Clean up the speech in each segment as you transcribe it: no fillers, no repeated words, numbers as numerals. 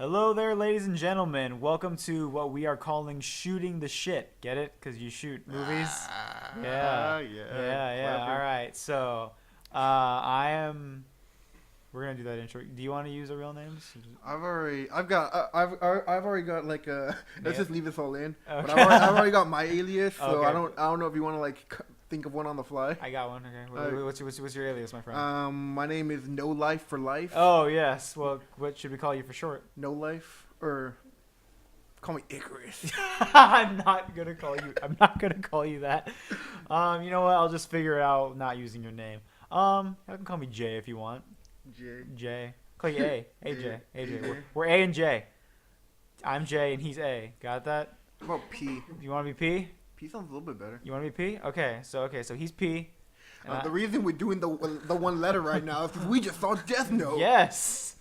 Hello there, ladies and gentlemen. Welcome to what we are calling Shooting the Shit. Get it? Because you shoot movies? Yeah. Yeah. All right. So, I am... We're going to do that intro. Do you want to use our real names? I've already got like a. Let's just leave this all in. Okay. But I've already got my alias, so Okay. I don't know if you want to like think of one on the fly. I got one. Okay. What's your alias, my friend? My name is No Life for Life. Oh, yes. Well, what should we call you for short? No Life, or call me Icarus. I'm not gonna call you that. You know what? I'll just figure it out not using your name. You can call me Jay if you want. J. Call you A. AJ. AJ. We're A and J. I'm J and he's A. Got that? How about P? You want to be P? P sounds a little bit better. You want to be P? Okay. So he's P. The reason we're doing the one letter right now is because we just saw Death Note. Yes.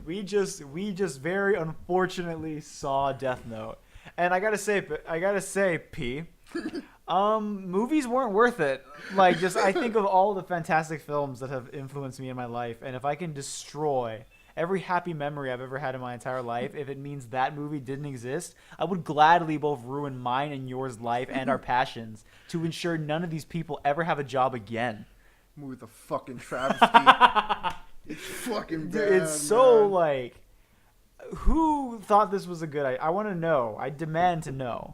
we just very unfortunately saw Death Note, and I gotta say, P. Movies weren't worth it. Like, just I think of all the fantastic films that have influenced me in my life, and if I can destroy every happy memory I've ever had in my entire life, if it means that movie didn't exist, I would gladly both ruin mine and yours life and our passions to ensure none of these people ever have a job again. Movie's a fucking travesty. It's fucking bad. Dude, it's so like, who thought this was a good idea? I want to know. I demand to know.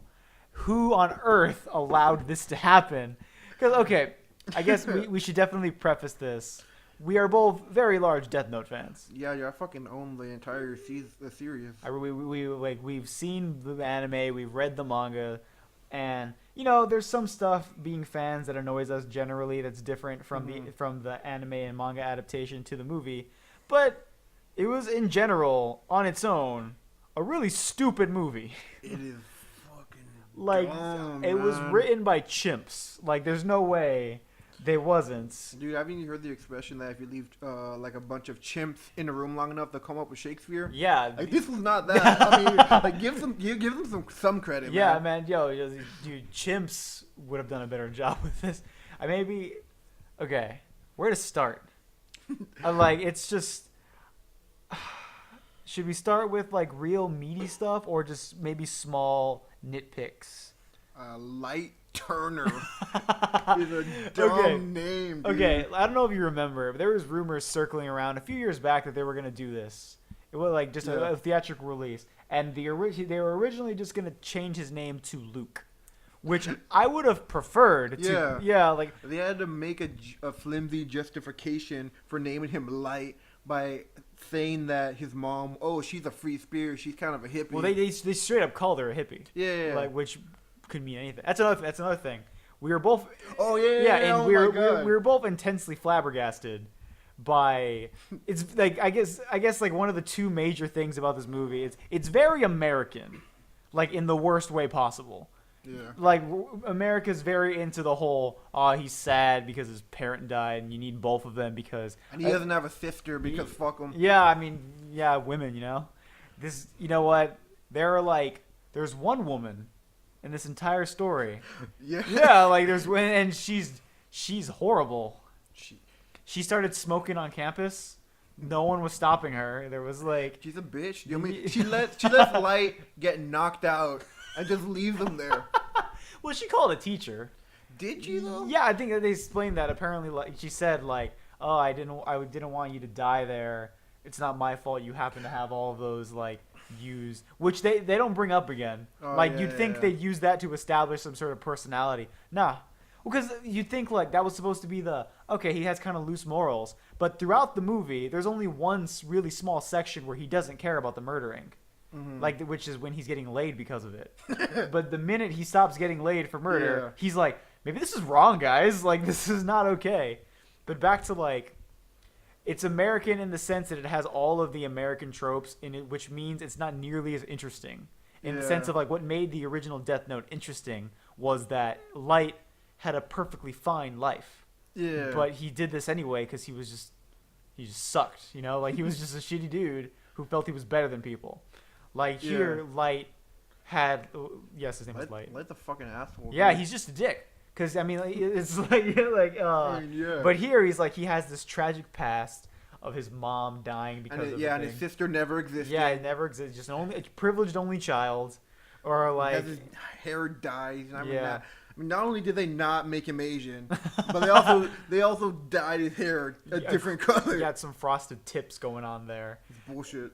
Who on earth allowed this to happen? Because, okay, I guess we should definitely preface this. We are both very large Death Note fans. Yeah, I fucking own the entire series. We've seen the anime, we've read the manga, and there's some stuff being fans that annoys us generally that's different from the anime and manga adaptation to the movie. But it was in general, on its own, a really stupid movie. It is. Like, it was written by chimps. Like, there's no way they wasn't. Dude, haven't you heard the expression that if you leave, like, a bunch of chimps in a room long enough, they'll come up with Shakespeare? Yeah. Like, this was not that. I mean, like, give them some credit, yeah, man. Dude, chimps would have done a better job with this. Okay, where to start? It's just... Should we start with, like, real meaty stuff, or just maybe small nitpicks? Light Turner is a dumb name, dude. Okay, I don't know if you remember, but there was rumors circling around a few years back that they were going to do this. It was like just a theatrical release, and they were originally just going to change his name to Luke, which I would have preferred to. Yeah, like they had to make a flimsy justification for naming him Light by saying that his mom, she's a free spirit, she's kind of a hippie. Well, they straight up called her a hippie. Yeah. Like, which could mean anything. That's another thing. We were both. Oh yeah. And we were both intensely flabbergasted by. It's like I guess like one of the two major things about this movie. It's very American, like in the worst way possible. Yeah. Like, America's very into the whole, he's sad because his parent died, and you need both of them because... And he doesn't have a sister because fuck him. Yeah, women, This, you know what? There's one woman in this entire story. Yeah. Yeah, like, and she's horrible. She started smoking on campus. No one was stopping her. There was, like... She's a bitch. I mean, she lets Light get knocked out and just leaves him there. Well, she called a teacher. Did you though? Yeah, I think they explained that. Apparently, like she said, like, I didn't want you to die there. It's not my fault. You happen to have all of those like used, which they don't bring up again. You'd think they'd use that to establish some sort of personality. Nah, because you'd think like that was supposed to be he has kind of loose morals. But throughout the movie, there's only one really small section where he doesn't care about the murdering. Mm-hmm. Which is when he's getting laid because of it. But the minute he stops getting laid for murder, he's like, maybe this is wrong, guys. Like, this is not okay. But back to, like, it's American in the sense that it has all of the American tropes in it, which means it's not nearly as interesting. In the sense of, like, what made the original Death Note interesting was that Light had a perfectly fine life. Yeah. But he did this anyway because he just sucked, Like, he was just a shitty dude who felt he was better than people. Like, here, Light had... Yes, his name was Light. Light's a fucking asshole. Yeah, he's just a dick. Because, I mean, it's like... But here, he's like, he has this tragic past of his mom dying because and of yeah, the and thing. his sister never existed. Yeah, it never existed. Just a privileged only child, or like Has his hair dyed. I mean, Yeah. not only did they not make him Asian, but they also dyed his hair a different color. he got some frosted tips going on there, It's bullshit.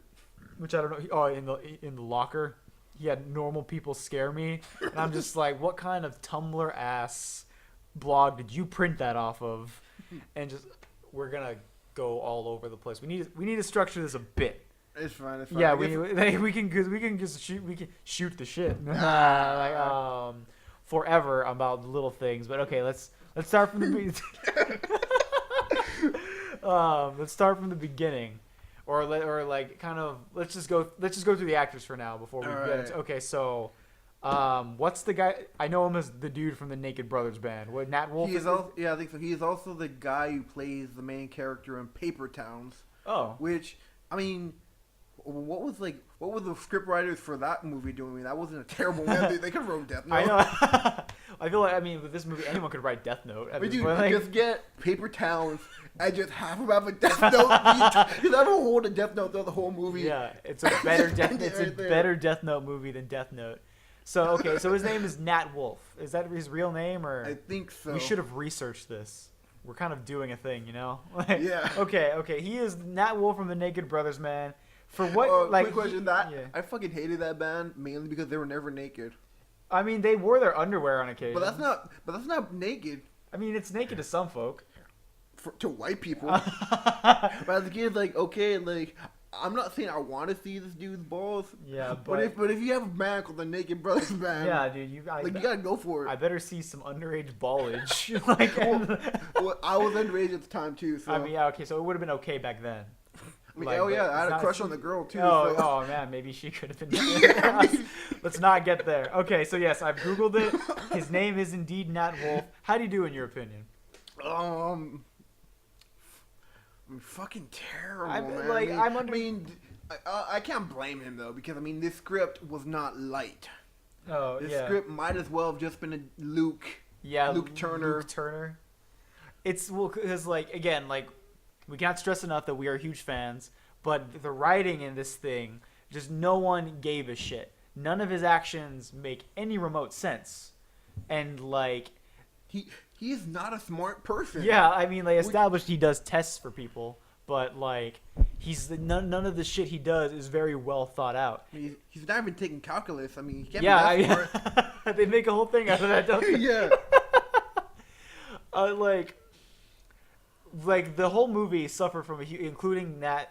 which I don't know. Oh, in the locker, he had normal people scare me, and I'm just like, what kind of Tumblr ass blog did you print that off of? And just we're gonna go all over the place. We need to structure this a bit. It's fine. It's fine. Yeah, we can just shoot the shit like forever about little things. But okay, let's start from the let's start from the beginning, or like kind of let's just go through the actors for now before we All get right. into, okay. So, what's the guy? I know him as the dude from the Naked Brothers band. What, Nat Wolff? He is also, yeah, I think so. He is also the guy who plays the main character in Paper Towns. Oh, Which, I mean, what were the scriptwriters for that movie doing? I mean, that wasn't a terrible one. They could have wrote Death Note. I know. I feel like with this movie, anyone could write Death Note. But dude, Like, just get Paper Towns and just have him have a Death Note. Just have him hold a Death Note throughout the whole movie. yeah, it's a better Right there. better Death Note movie than Death Note. So okay, so his name is Nat Wolff. Is that his real name, or I think so. we should have researched this? We're kind of doing a thing, you know? Yeah. Okay. He is Nat Wolff from the Naked Brothers, man. For what? Quick question: yeah. I fucking hated that band mainly because they were never naked. I mean, they wore their underwear on occasion. But that's not naked I mean, it's naked to some folk. to white people. But as a kid, like, okay, like, I'm not saying I want to see this dude's balls. Yeah, But if you have a band called the Naked Brothers Band, yeah, dude, you gotta go for I it. better see some underage ballage. Like, Well, I was underage at the time too, so I mean, yeah, okay, so it would have been okay back then. I mean, like, oh yeah, but I had it's a not- crush on the girl too. Oh, so. oh man, maybe she could have been. Yeah, I mean- Let's not get there. Okay, so yes, I've googled it. His name is indeed Nat Wolff. How do you do in your opinion? I'm fucking terrible, I'm- man. like, I'm under- I mean, I can't blame him though because I mean this script was not light. Oh This yeah, script might as well have just been a Luke. yeah, Luke Turner. Luke Turner. It's because like again, like we cannot stress enough that we are huge fans, but the writing in this thing, just no one gave a shit. None of his actions make any remote sense, and like. He is not a smart person. Yeah, I mean, they established he does tests for people, but like, none of the shit he does is very well thought out. He's not even taking calculus. I mean, he can't Yeah, be that smart. they make a whole thing out of that, don't they? Yeah. Like the whole movie suffered from including Nat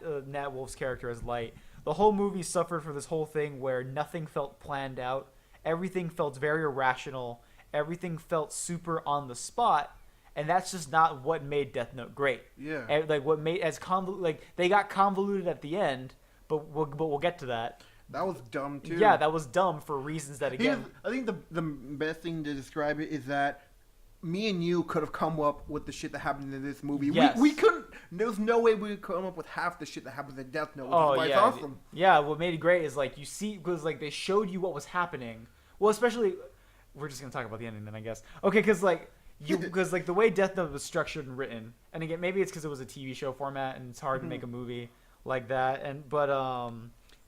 Wolff's character as Light. The whole movie suffered from this whole thing where nothing felt planned out. Everything felt very irrational. Everything felt super on the spot, and that's just not what made Death Note great. Yeah. And, like what made they got convoluted at the end, but we'll get to that. That was dumb too. Yeah, that was dumb for reasons that again. I think the best thing to describe it is that me and you could have come up with the shit that happened in this movie. Yes. We couldn't. There's no way we could come up with half the shit that happens in Death Note. Which is why it's awesome. Yeah, what made it great is like you see because like they showed you what was happening. Well, especially we're just gonna talk about the ending then, I guess. Okay, because like the way Death Note was structured and written, and again maybe it's because it was a TV show format and it's hard to make a movie like that. But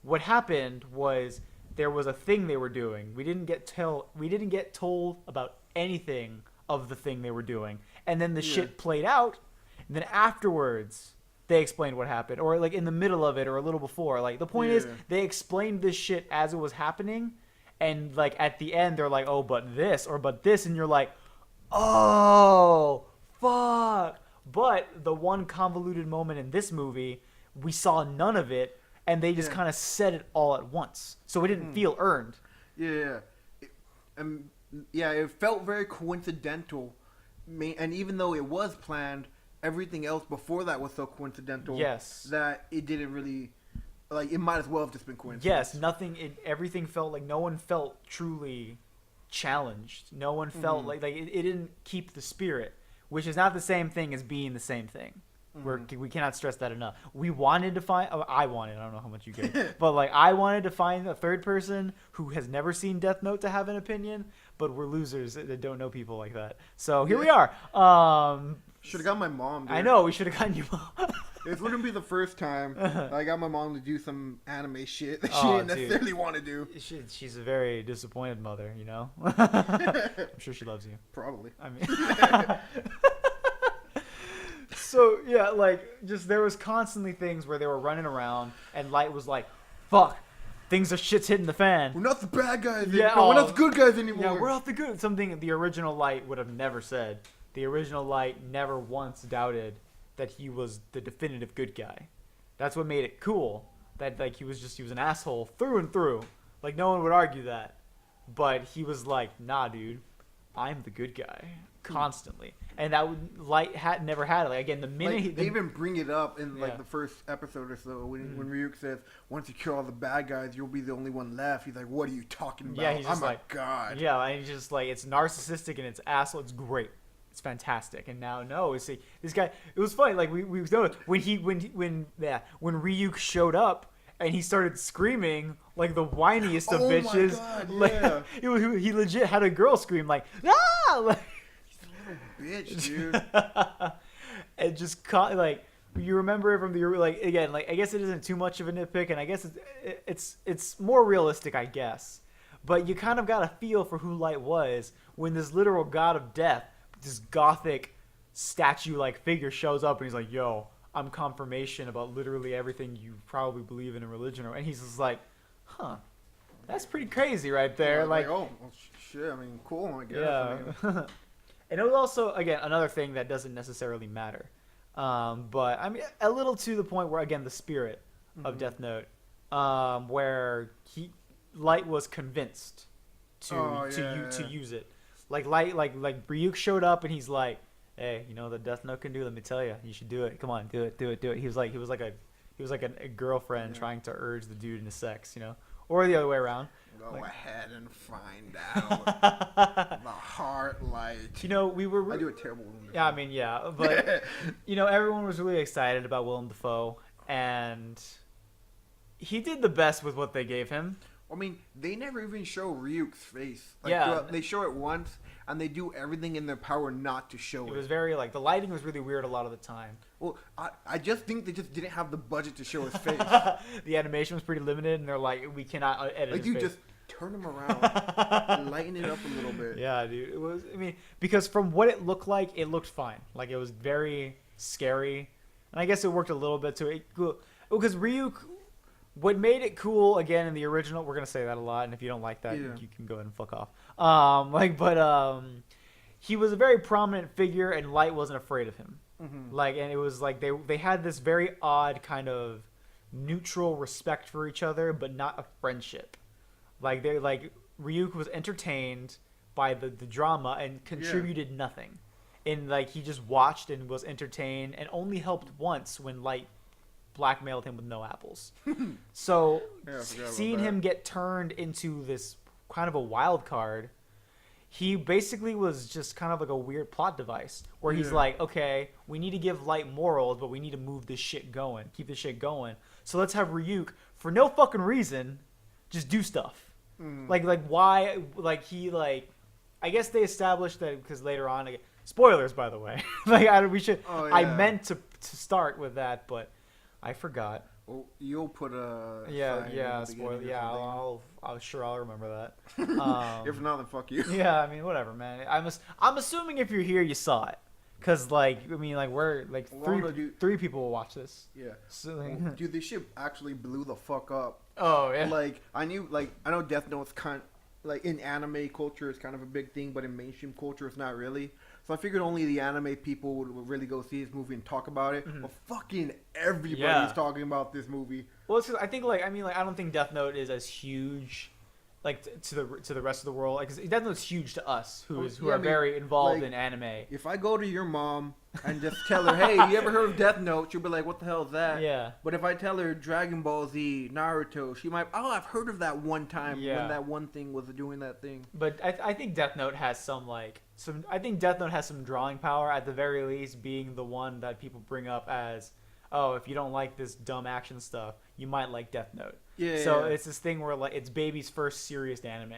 what happened was there was a thing they were doing. We didn't get told about anything of the thing they were doing, and then the shit played out, and then afterwards they explained what happened, or like in the middle of it, or a little before. Like the point is, they explained this shit as it was happening, and like at the end they're like, oh, but this, and you're like, oh, fuck. But the one convoluted moment in this movie, we saw none of it, and they just kind of said it all at once, so it didn't feel earned. Yeah. It felt very coincidental, and even though it was planned, everything else before that was so coincidental. Yes. That it didn't really, like, it might as well have just been coincidence. Yes, everything felt like no one felt truly challenged. No one felt like it didn't keep the spirit, which is not the same thing as being the same thing. We cannot stress that enough. I don't know how much you get, but like I wanted to find a third person who has never seen Death Note to have an opinion, but we're losers that don't know people like that. So here we are. Should have got my mom. Dude. I know we should have gotten you. This wouldn't be the first time I got my mom to do some anime shit that she Oh, didn't necessarily want to do. She's a very disappointed mother, you know. I'm sure she loves you. Probably. I mean, so yeah, like just there was constantly things where they were running around and Light was like, "Fuck, shit's hitting the fan." We're not the bad guys. Yeah, No, we're not the good guys anymore. Yeah, we're not the good. Something the original Light would have never said. The original Light never once doubted that he was the definitive good guy. That's what made it cool. That like he was an asshole through and through. Like no one would argue that. But he was like, "Nah, dude, I'm the good guy." Constantly. And that Light never had it. Like again, the minute they even bring it up in like the first episode or so when Ryuk says, "Once you kill all the bad guys, you'll be the only one left." He's like, "What are you talking about? Yeah, he's just I'm like, a god." Yeah, and he's just like it's narcissistic and it's asshole. It's great. It's fantastic. And now see this guy. It was funny. Like we noticed when Ryuk showed up and he started screaming like the whiniest of bitches. My God, yeah. Like he legit had a girl scream like ah. Like, bitch, dude. And just caught like you remember it from the like again like I guess it isn't too much of a nitpick and I guess it's more realistic I guess, but you kind of got a feel for who Light was when this literal god of death, this gothic statue like figure shows up and he's like, "Yo, I'm confirmation about literally everything you probably believe in religion," and he's just like, "Huh, that's pretty crazy right there." Yeah, like oh well, shit. I mean, cool. I guess. Yeah. I mean, and it was also, again, another thing that doesn't necessarily matter. But, I mean, a little to the point where, again, the spirit of Death Note, where Light was convinced to use it. Like, like Ryuk showed up and he's like, "Hey, you know what Death Note can do? Let me tell you. You should do it. Come on, do it. He was like a girlfriend trying to urge the dude into sex, you know? Or the other way around. Go ahead and find out the heart light. You know, I do a terrible one. Yeah, I mean, yeah, but you know, everyone was really excited about Willem Dafoe, and he did the best with what they gave him. I mean, they never even show Ryuk's face. Like, yeah, they show it once, and they do everything in their power not to show it. It was very like the lighting was really weird a lot of the time. Well, I just think they just didn't have the budget to show his face. The animation was pretty limited, and they're like, "We cannot edit." Like his you face. just turn him around, and lighten it up a little bit. Yeah, dude. It was. I mean, because from what it looked like, it looked fine. Like it was very scary, and I guess it worked a little bit to it. Because Ryuk, what made it cool again in the original, we're gonna say that a lot, and if you don't like that, you can go ahead and fuck off. He was a very prominent figure, and Light wasn't afraid of him. Mm-hmm. Like, and it was like they had this very odd kind of neutral respect for each other, but not a friendship. Like Ryuk was entertained by the drama and contributed nothing, and like he just watched and was entertained, and only helped once when Light blackmailed him with no apples. So seeing him get turned into this kind of a wild card, he basically was just kind of like a weird plot device where he's like, okay, we need to give Light morals, but we need to move this shit going, keep this shit going. So let's have Ryuk, for no fucking reason, just do stuff. Like why? I guess they established that because later on, spoilers by the way. I meant to start with that, but I forgot. Well, you'll put a spoiler. Yeah, I'll remember that. If not, then fuck you. Yeah, I mean, whatever, man. I'm assuming if you're here, you saw it, cause we're three people will watch this. Yeah. So, dude, this shit actually blew the fuck up. Oh yeah. I know Death Note's kind in anime culture is kind of a big thing, but in mainstream culture it's not really. So I figured only the anime people would really go see this movie and talk about it. But fucking everybody's talking about this movie. Well, it's I think I don't think Death Note is as huge, to the rest of the world. Because Death Note's huge to us, who are very involved in anime. If I go to your mom and just tell her, "Hey, you ever heard of Death Note?" She'll be like, "What the hell is that?" Yeah. But if I tell her Dragon Ball Z, Naruto, she might, "Oh, I've heard of that one time when that one thing was doing that thing." But I think Death Note has some drawing power, at the very least, being the one that people bring up as, oh, if you don't like this dumb action stuff, you might like Death Note. It's this thing where it's baby's first serious anime.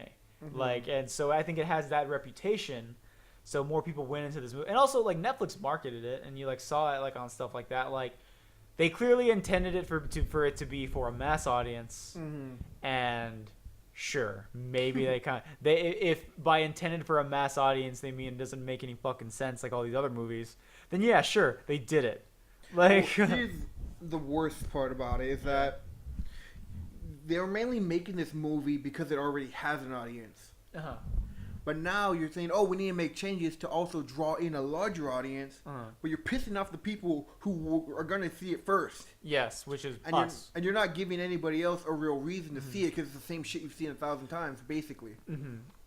And so I think it has that reputation. So more people went into this movie, and also Netflix marketed it, and you saw it on stuff like that. they clearly intended it for it to be for a mass audience, and sure, maybe if by intended for a mass audience they mean it doesn't make any fucking sense like all these other movies, then yeah, sure, they did it. Like, here's the worst part about it is that they were mainly making this movie because it already has an audience. But now you're saying, oh, we need to make changes to also draw in a larger audience. But you're pissing off the people who are going to see it first. Yes, which is us. And you're not giving anybody else a real reason to see it because it's the same shit you've seen 1,000 times, basically.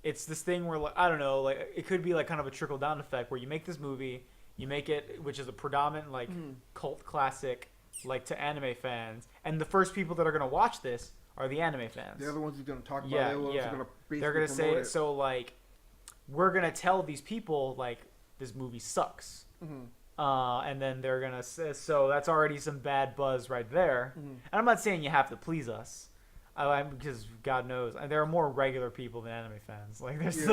It's this thing where, like, I don't know, like it could be like kind of a trickle-down effect where you make this movie, you make it, which is a predominant, like, cult classic, like, to anime fans. And the first people that are going to watch this are the anime fans. They're the ones who's going to talk about it. They're going to say it. So, like, we're going to tell these people, like, this movie sucks. And then they're going to say, so that's already some bad buzz right there. And I'm not saying you have to please us. Because God knows, there are more regular people than anime fans. Like, there's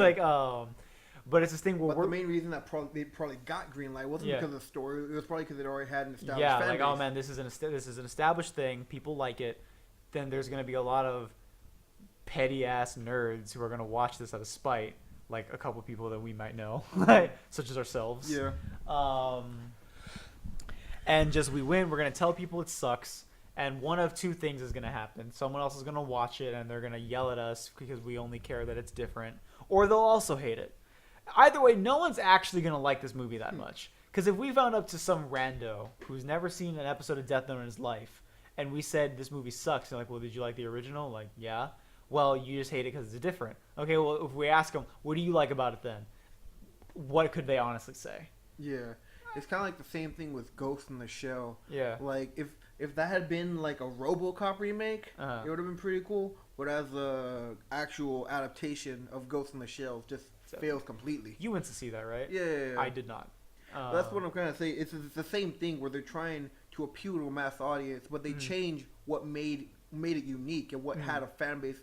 but it's this thing where the main reason that they probably got green light wasn't because of the story. It was probably because it already had an established fan base. Oh man, this is an established thing. People like it. Then there's going to be a lot of petty ass nerds who are going to watch this out of spite. Like a couple people that we might know, such as ourselves. Yeah. And just we win. We're gonna tell people it sucks, and one of two things is gonna happen. Someone else is gonna watch it, and they're gonna yell at us because we only care that it's different, or they'll also hate it. Either way, no one's actually gonna like this movie that much. Because if we found up to some rando who's never seen an episode of Death Note in his life, and we said this movie sucks, they're like, well, did you like the original? Like, yeah. Well, you just hate it because it's different. Okay, well, if we ask them, what do you like about it then? What could they honestly say? Yeah. It's kind of like the same thing with Ghost in the Shell. Yeah. Like, if that had been like a RoboCop remake, it would have been pretty cool. But as a actual adaptation of Ghost in the Shell, just fails completely. You went to see that, right? Yeah. I did not. That's what I'm trying to say. It's the same thing where they're trying to appeal to a mass audience, but they change what made it unique and what had a fan base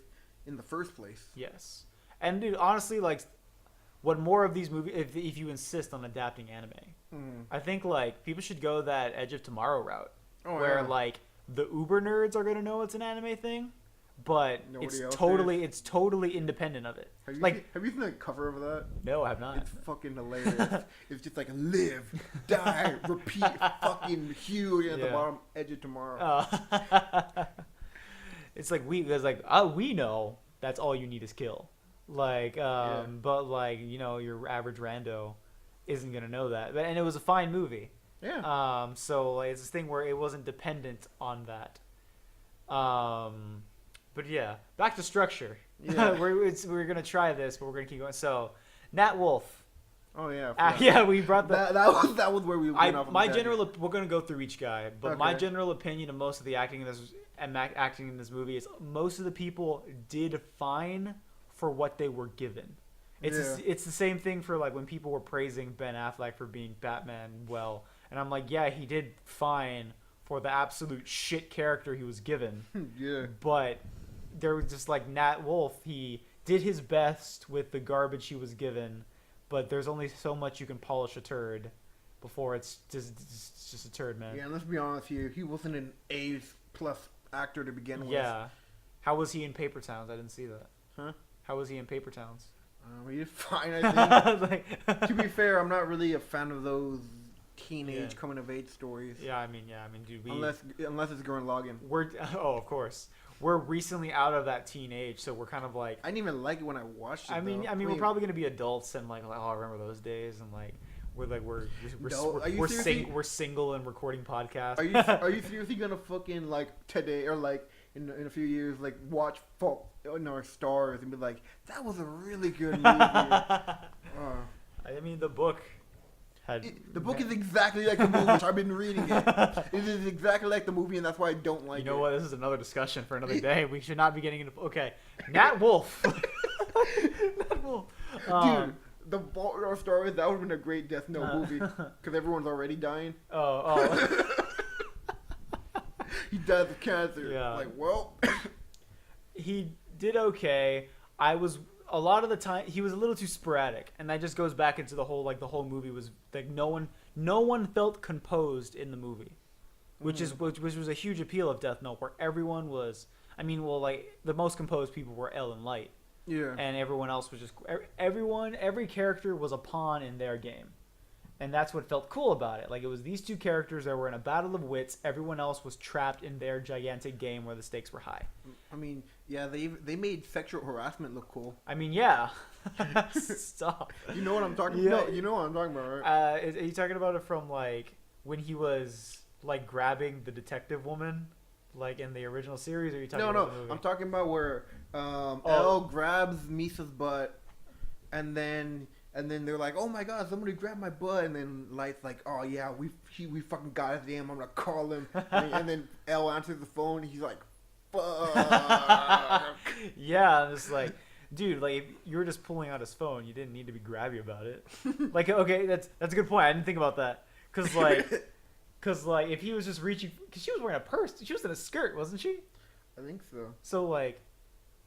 in the first place. Yes. And dude, honestly, like, what more of these movies, if you insist on adapting anime, I think, like, people should go that Edge of Tomorrow route, where like the uber nerds are gonna know it's an anime thing, but it's totally independent of it. Have Like, you seen the cover of that? No, I have not. It's fucking hilarious. It's just like live, die, repeat, fucking huge at the bottom. Edge of Tomorrow. It's like we know that's all you need is kill. Like, but like, you know, your average rando isn't gonna know that. And it was a fine movie. Yeah. So like, it's this thing where it wasn't dependent on that. But yeah, back to structure. Yeah. we're gonna try this, but we're gonna keep going. So, Nat Wolff. Oh yeah. Yeah, we brought that was where we went off. We're gonna go through each guy, but my general opinion of most of the acting in this movie is most of the people did fine for what they were given. It's the same thing for like when people were praising Ben Affleck for being Batman well, and I'm like, yeah, he did fine for the absolute shit character he was given. Yeah. But there was just like Nat Wolff, he did his best with the garbage he was given, but there's only so much you can polish a turd before it's just a turd, man. Yeah, and let's be honest here, he wasn't an A+ actor to begin with. Yeah. How was he in Paper Towns? I didn't see that. Huh? How was he in Paper Towns? He did fine, I think. To be fair, I'm not really a fan of those teenage coming of age stories. Yeah, I mean, dude, unless it's Gurren Lagann. Of course. We're recently out of that teenage, so we're kind of like. I didn't even like it when I watched it. I mean, we're probably gonna be adults and like, oh, I remember those days, and like, we're single and recording podcasts. Are you seriously gonna fucking like today or like in a few years like watch Fault in Our Stars and be like, that was a really good movie? I mean, the book. The book is exactly like the movie, which I've been reading it. It is exactly like the movie, and that's why I don't like it. You know what? This is another discussion for another day. We should not be getting into... Okay. Nat Wolff. Nat Wolff. Dude, the Fault in Our Stars, that would have been a great Death Note movie. Because everyone's already dying. Oh. He died of cancer. Yeah. Like, well... He did okay. A lot of the time he was a little too sporadic, and that just goes back into the whole movie was like no one felt composed in the movie. which was a huge appeal of Death Note, where everyone was. I mean, well, like the most composed people were L and Light. Yeah. And everyone else was just every character was a pawn in their game. And that's what felt cool about it. Like it was these two characters that were in a battle of wits. Everyone else was trapped in their gigantic game where the stakes were high. I mean, yeah, they made sexual harassment look cool. I mean, yeah. Stop. You know what I'm talking Yeah. about? You know what I'm talking about, right? Are you talking about it from like when he was like grabbing the detective woman, like in the original series? Or are you talking about the movie? I'm talking about where Elle grabs Misa's butt, and then they're like, "Oh my God, somebody grabbed my butt!" And then Light's like, "Oh yeah, we fucking got his name. I'm gonna call him." and then Elle answers the phone. And he's like, "Fuck." Yeah, I'm just like, dude, like if you were just pulling out his phone, you didn't need to be grabby about it. Like, okay, that's a good point. I didn't think about that, cause like if he was just reaching, cause she was wearing a purse. She was in a skirt, wasn't she? I think so. So like,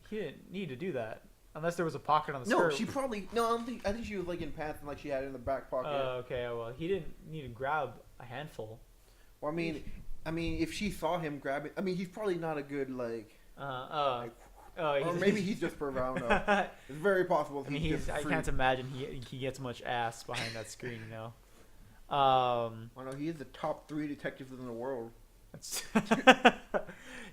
he didn't need to do that unless there was a pocket on the No, skirt. she probably no. I think she was like in pants and like she had it in the back pocket. Okay, well, he didn't need to grab a handful. Well, I mean, if she saw him grab it, I mean, he's probably not a good like. Or maybe he's just for round up. It's very possible. I mean, I can't imagine he gets much ass behind that screen, you know. I know he is the top 3 detectives in the world.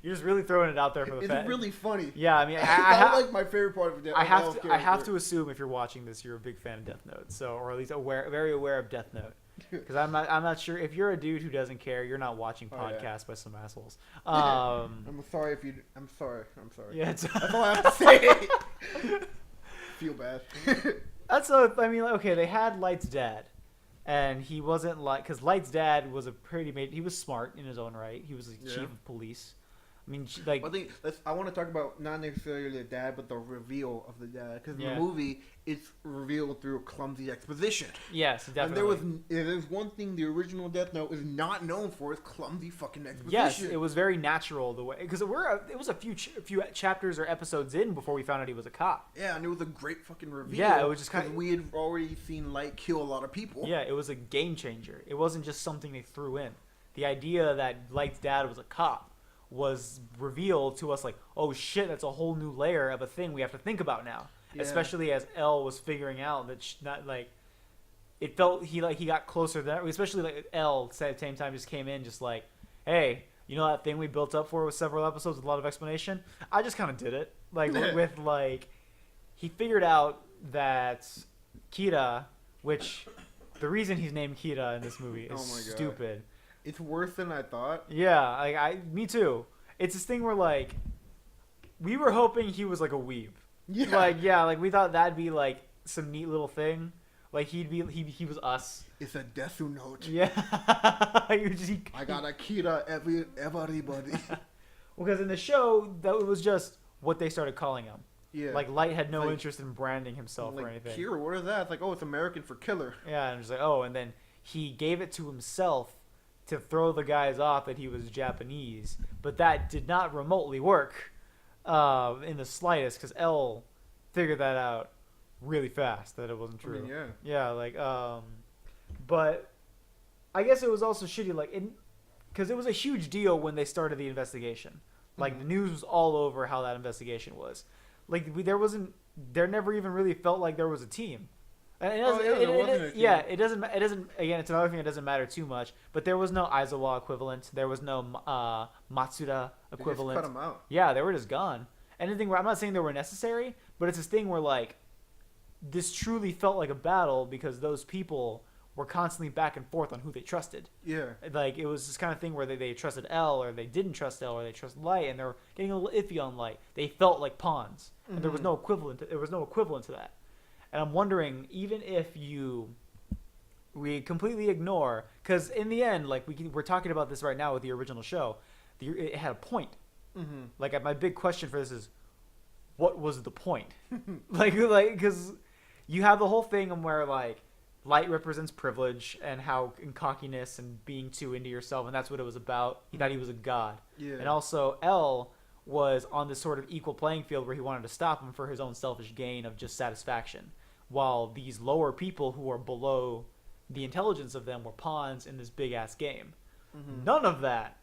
You're just really throwing it out there for the It's really funny. Yeah, I mean, I like my favorite part of Death Note. I have to assume if you're watching this, you're a big fan of Death Note, so or at least very aware of Death Note. Because I'm not sure if you're a dude who doesn't care, you're not watching podcasts by some assholes. I'm sorry if you. I'm sorry. Yeah, that's all I have to say. Feel bad. I mean, okay, they had Light's dad, and he wasn't like because Light's dad was he was smart in his own right. He was the chief of police. I mean, like. I want to talk about not necessarily the dad, but the reveal of the dad. Because in the movie, it's revealed through clumsy exposition. Yes, definitely. And there's one thing the original Death Note is not known for is clumsy fucking exposition. Yes, it was very natural the way because it was a few chapters or episodes in before we found out he was a cop. Yeah, and it was a great fucking reveal. Yeah, it was just kind of we had already seen Light kill a lot of people. Yeah, it was a game changer. It wasn't just something they threw in. The idea that Light's dad was a cop was revealed to us like, oh shit, that's a whole new layer of a thing we have to think about now. Yeah. Especially as Elle was figuring out that it felt he got closer to that. Especially like Elle at the same time just came in just like, hey, you know that thing we built up for with several episodes with a lot of explanation? I just kind of did it with like he figured out that Kira, which the reason he's named Kira in this movie is stupid. It's worse than I thought. Yeah, me too. It's this thing where like we were hoping he was like a weeb. Yeah. Like we thought that'd be like some neat little thing. Like he was us. It's a Death Note. Yeah. I got Akira everybody. Well, because in the show that was just what they started calling him. Yeah. Like Light had no interest in branding himself or anything. Kira, what is that? It's like, oh, it's American for killer. Yeah, and it's like, oh, and then he gave it to himself to throw the guys off that he was Japanese, but that did not remotely work in the slightest because Elle figured that out really fast that it wasn't true. I mean, yeah. But I guess it was also shitty, like, because it was a huge deal when they started the investigation. Like, the news was all over how that investigation was. Like, there never even really felt like there was a team. And it doesn't. Again, it's another thing that doesn't matter too much. But there was no Aizawa equivalent. There was no Matsuda equivalent. They just cut them out. Yeah, they were just gone. Anything where I'm not saying they were necessary, but it's this thing where like this truly felt like a battle because those people were constantly back and forth on who they trusted. Yeah. Like it was this kind of thing where they trusted Elle or they didn't trust Elle or they trusted Light, and they were getting a little iffy on Light. They felt like pawns, and there was no equivalent. There was no equivalent to that. And I'm wondering, even if we completely ignore, because in the end, like we're talking about this right now with the original show, it had a point. Mm-hmm. Like my big question for this is, what was the point? like because you have the whole thing where like Light represents privilege and cockiness and being too into yourself, and that's what it was about. He thought he was a god. Yeah. And also Elle was on this sort of equal playing field where he wanted to stop him for his own selfish gain of just satisfaction. While these lower people who are below the intelligence of them were pawns in this big-ass game. None of that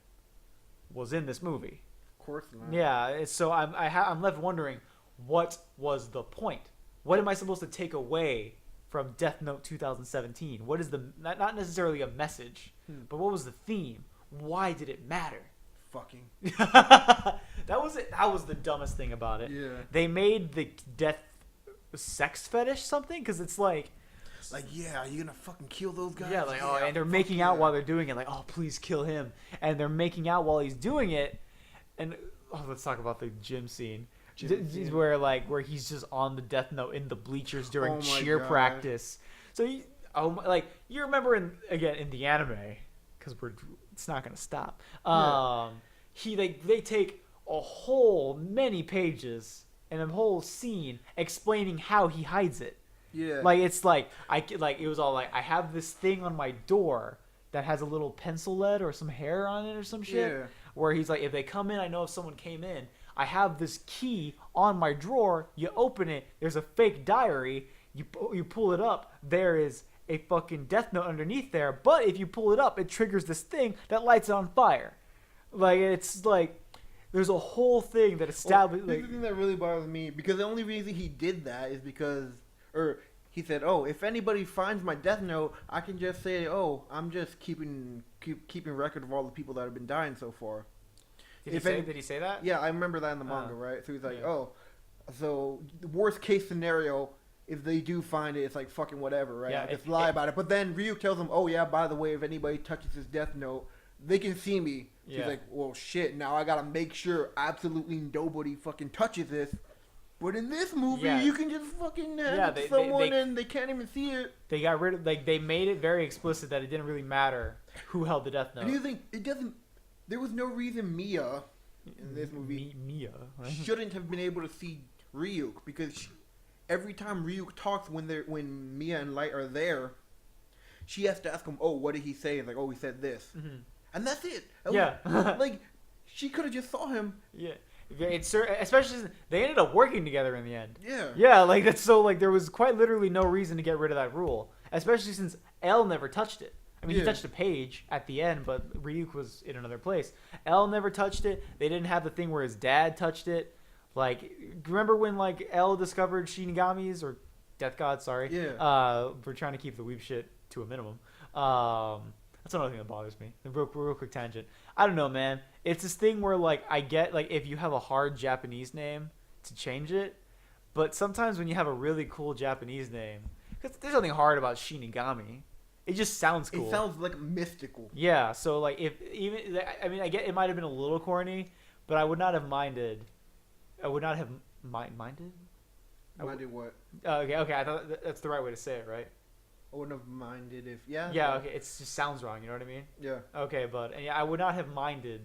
was in this movie. Of course not. Yeah, so I'm left wondering, what was the point? What am I supposed to take away from Death Note 2017? What is the not necessarily a message, but what was the theme? Why did it matter? Fucking. That was it. That was the dumbest thing about it. Yeah. They made the death sex fetish something because it's like, yeah, are you gonna fucking kill those guys? yeah, like and they're making out while they're doing it, like, oh, please kill him, and they're making out while he's doing it, and let's talk about the gym scene. Where he's just on the Death Note in the bleachers during cheer practice. So you remember in the anime, because it's not gonna stop. They take a whole many pages and a whole scene explaining how he hides it. Yeah. Like it's like it was all like, I have this thing on my door that has a little pencil lead or some hair on it or some shit. Yeah. Where he's like, if they come in, I know if someone came in. I have this key on my drawer. You open it. There's a fake diary. You pull it up. There is a fucking Death Note underneath there. But if you pull it up, it triggers this thing that lights it on fire. Like, it's like, there's a whole thing that established. The thing that really bothers me, because the only reason he did that is because, he said, "Oh, if anybody finds my Death Note, I can just say, oh, I'm just keeping record of all the people that have been dying so far." Did he say that? Yeah, I remember that in the manga, right? So he's like, so the worst case scenario, if they do find it, it's like fucking whatever, right? Yeah, I just lie about it. But then Ryuk tells him, oh yeah, by the way, if anybody touches his Death Note, they can see me. So he's like, well shit, now I gotta make sure absolutely nobody fucking touches this. But in this movie, you can just fucking hit someone and they can't even see it. They got rid of, they made it very explicit that it didn't really matter who held the Death Note. And you think it doesn't? There was no reason Mia in this movie shouldn't have been able to see Ryuk, because every time Ryuk talks when Mia and Light are there, she has to ask him, "Oh, what did he say?" It's like, "Oh, he said this," and that's it. Like she could have just saw him. Yeah. It's especially since they ended up working together in the end. Yeah, like that's so like there was quite literally no reason to get rid of that rule, especially since L never touched it. I mean, he touched a page at the end, but Ryuk was in another place. L never touched it. They didn't have the thing where his dad touched it. Like, remember when like L discovered Shinigamis or Death God? Sorry. Yeah. We're trying to keep the weeb shit to a minimum. That's another thing that bothers me. Real quick tangent. I don't know, man. It's this thing where like I get like if you have a hard Japanese name to change it, but sometimes when you have a really cool Japanese name, because there's nothing hard about Shinigami. It just sounds cool. It sounds like mystical. Yeah, so like I get it might have been a little corny, but I would not have minded. I would not have minded. Minded what? Okay. I thought that's the right way to say it, right? I wouldn't have minded if Yeah, okay. It just sounds wrong. You know what I mean? Yeah. Okay, but I would not have minded.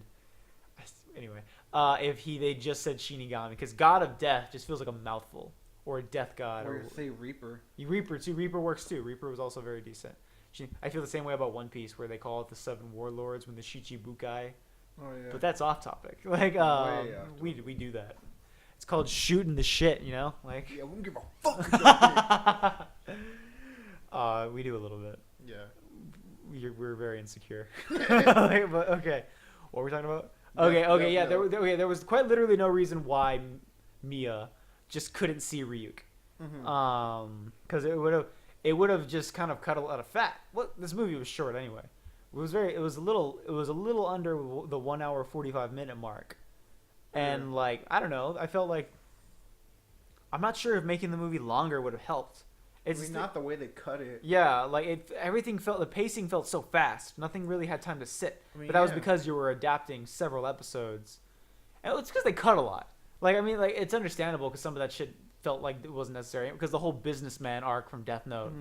Anyway, if they just said Shinigami, because God of Death just feels like a mouthful, or a Death God, or say Reaper. Reaper too. Reaper works too. Reaper was also very decent. I feel the same way about One Piece, where they call it the Seven Warlords when the Shichibukai. Oh yeah. But that's off topic. Like we do that. It's called shooting the shit, you know? Like yeah, we don't give a fuck about it. We do a little bit. Yeah. We're very insecure. But okay. What were we talking about? Okay, yeah, there was quite literally no reason why Mia just couldn't see Ryuk. Cuz it would have just kind of cut a lot of fat. Well, this movie was short anyway. It was a little under the 1 hour 45 minute mark. And like, I don't know, I felt like I'm not sure if making the movie longer would have helped. It's not the way they cut it. Yeah, like the pacing felt so fast. Nothing really had time to sit. But that was because you were adapting several episodes. And it's because they cut a lot. Like, I mean, like, it's understandable because some of that shit felt like it wasn't necessary, because the whole businessman arc from Death Note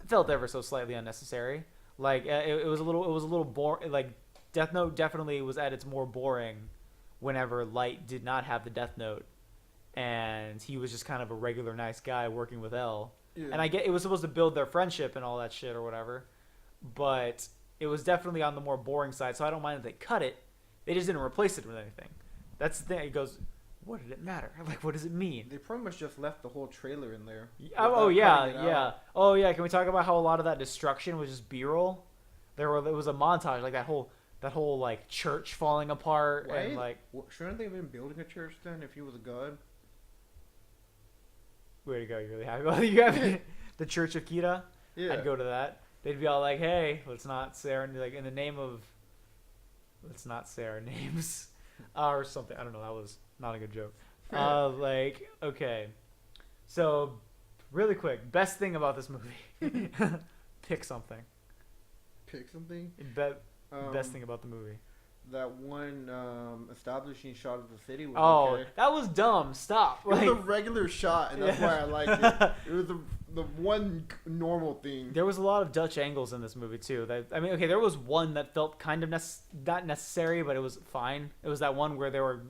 felt ever so slightly unnecessary. Like it was a little boring. Like Death Note definitely was at its more boring whenever Light did not have the Death Note, and he was just kind of a regular nice guy working with L. Yeah. And I get it was supposed to build their friendship and all that shit or whatever, but it was definitely on the more boring side. So I don't mind that they cut it. They just didn't replace it with anything. That's the thing. It goes, what did it matter? Like, what does it mean? They pretty much just left the whole trailer in there. Oh yeah. Oh yeah. Can we talk about how a lot of that destruction was just B-roll? There was a montage, like that whole that whole like church falling apart Right? and like. Shouldn't they have been building a church then if he was a god? Way to go! You're really happy about it. You have the Church of Kita. Yeah. I'd go to that. They'd be all like, "Hey, let's not say our like in the name of, let's not say our names, or something." I don't know. That was not a good joke. Like, okay, so really quick, best thing about this movie. Pick something. Pick something. Best thing about the movie. That one establishing shot of the city was okay. That was dumb. Stop. It was a regular shot, and that's why I liked it. It was the one normal thing. There was a lot of Dutch angles in this movie too. There was one that felt kind of not necessary, but it was fine. It was that one where they were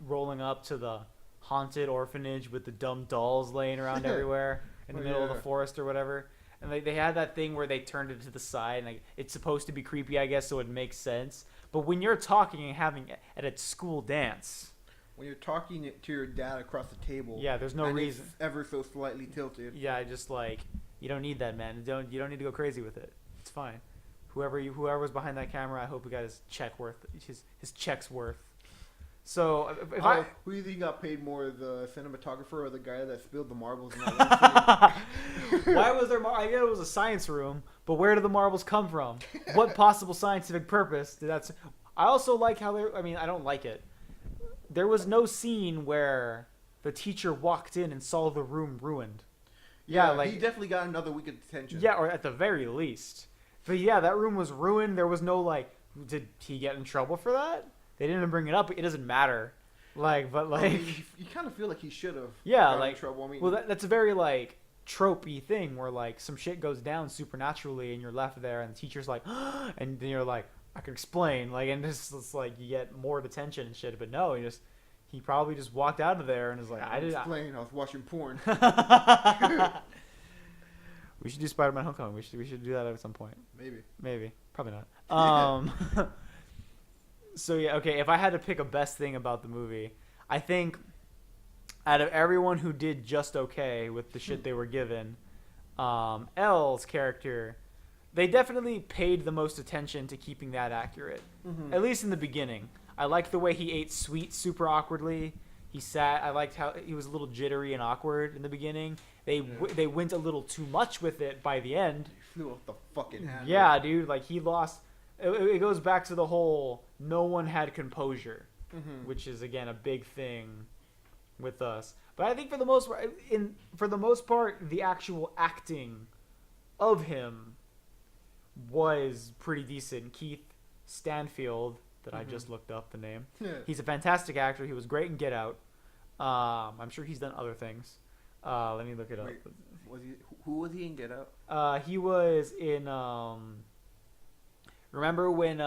rolling up to the haunted orphanage with the dumb dolls laying around everywhere in the middle of the forest or whatever. And they had that thing where they turned it to the side, and like, it's supposed to be creepy, I guess, so it makes sense. But when you're talking and having at a school dance, when you're talking to your dad across the table, there's no reason. It's ever so slightly tilted. Yeah, just like you don't need that, man. You don't need to go crazy with it. It's fine. Whoever's behind that camera, I hope he got his check's worth. So who do you think got paid more, the cinematographer or the guy that spilled the marbles in that one? Why was there? I get it was a science room, but where did the marbles come from? What possible scientific purpose did that? I also like how I don't like it. There was no scene where the teacher walked in and saw the room ruined. Yeah, like he definitely got another week of detention. Yeah, or at the very least. But yeah, that room was ruined. There was no like, did he get in trouble for that? They didn't bring it up. It doesn't matter. Like, but like, you kind of feel like he should have. Yeah, like, in trouble. I mean, well, that's a very like tropey thing where like some shit goes down supernaturally and you're left there and the teacher's like, and then you're like, I can explain, like, and it's like you get more detention and shit. But no, he probably just walked out of there and is like, I didn't explain. I was watching porn. We should do Spider-Man: Homecoming. We should do that at some point. Maybe, probably not. So yeah, okay. If I had to pick a best thing about the movie, I think out of everyone who did just okay with the shit they were given, Elle's character, they definitely paid the most attention to keeping that accurate. Mm-hmm. At least in the beginning. I liked the way he ate sweets super awkwardly. He sat. I liked how he was a little jittery and awkward in the beginning. They went a little too much with it by the end. He flew off the fucking handle. Yeah, dude. Like he lost. It goes back to the whole no one had composure, which is again a big thing with us. But I think for the most part, the actual acting of him was pretty decent. Keith Stanfield, that I just looked up the name. Yeah. He's a fantastic actor. He was great in Get Out. I'm sure he's done other things. Let me look it up. Wait, who was he in Get Out? He was in. Remember when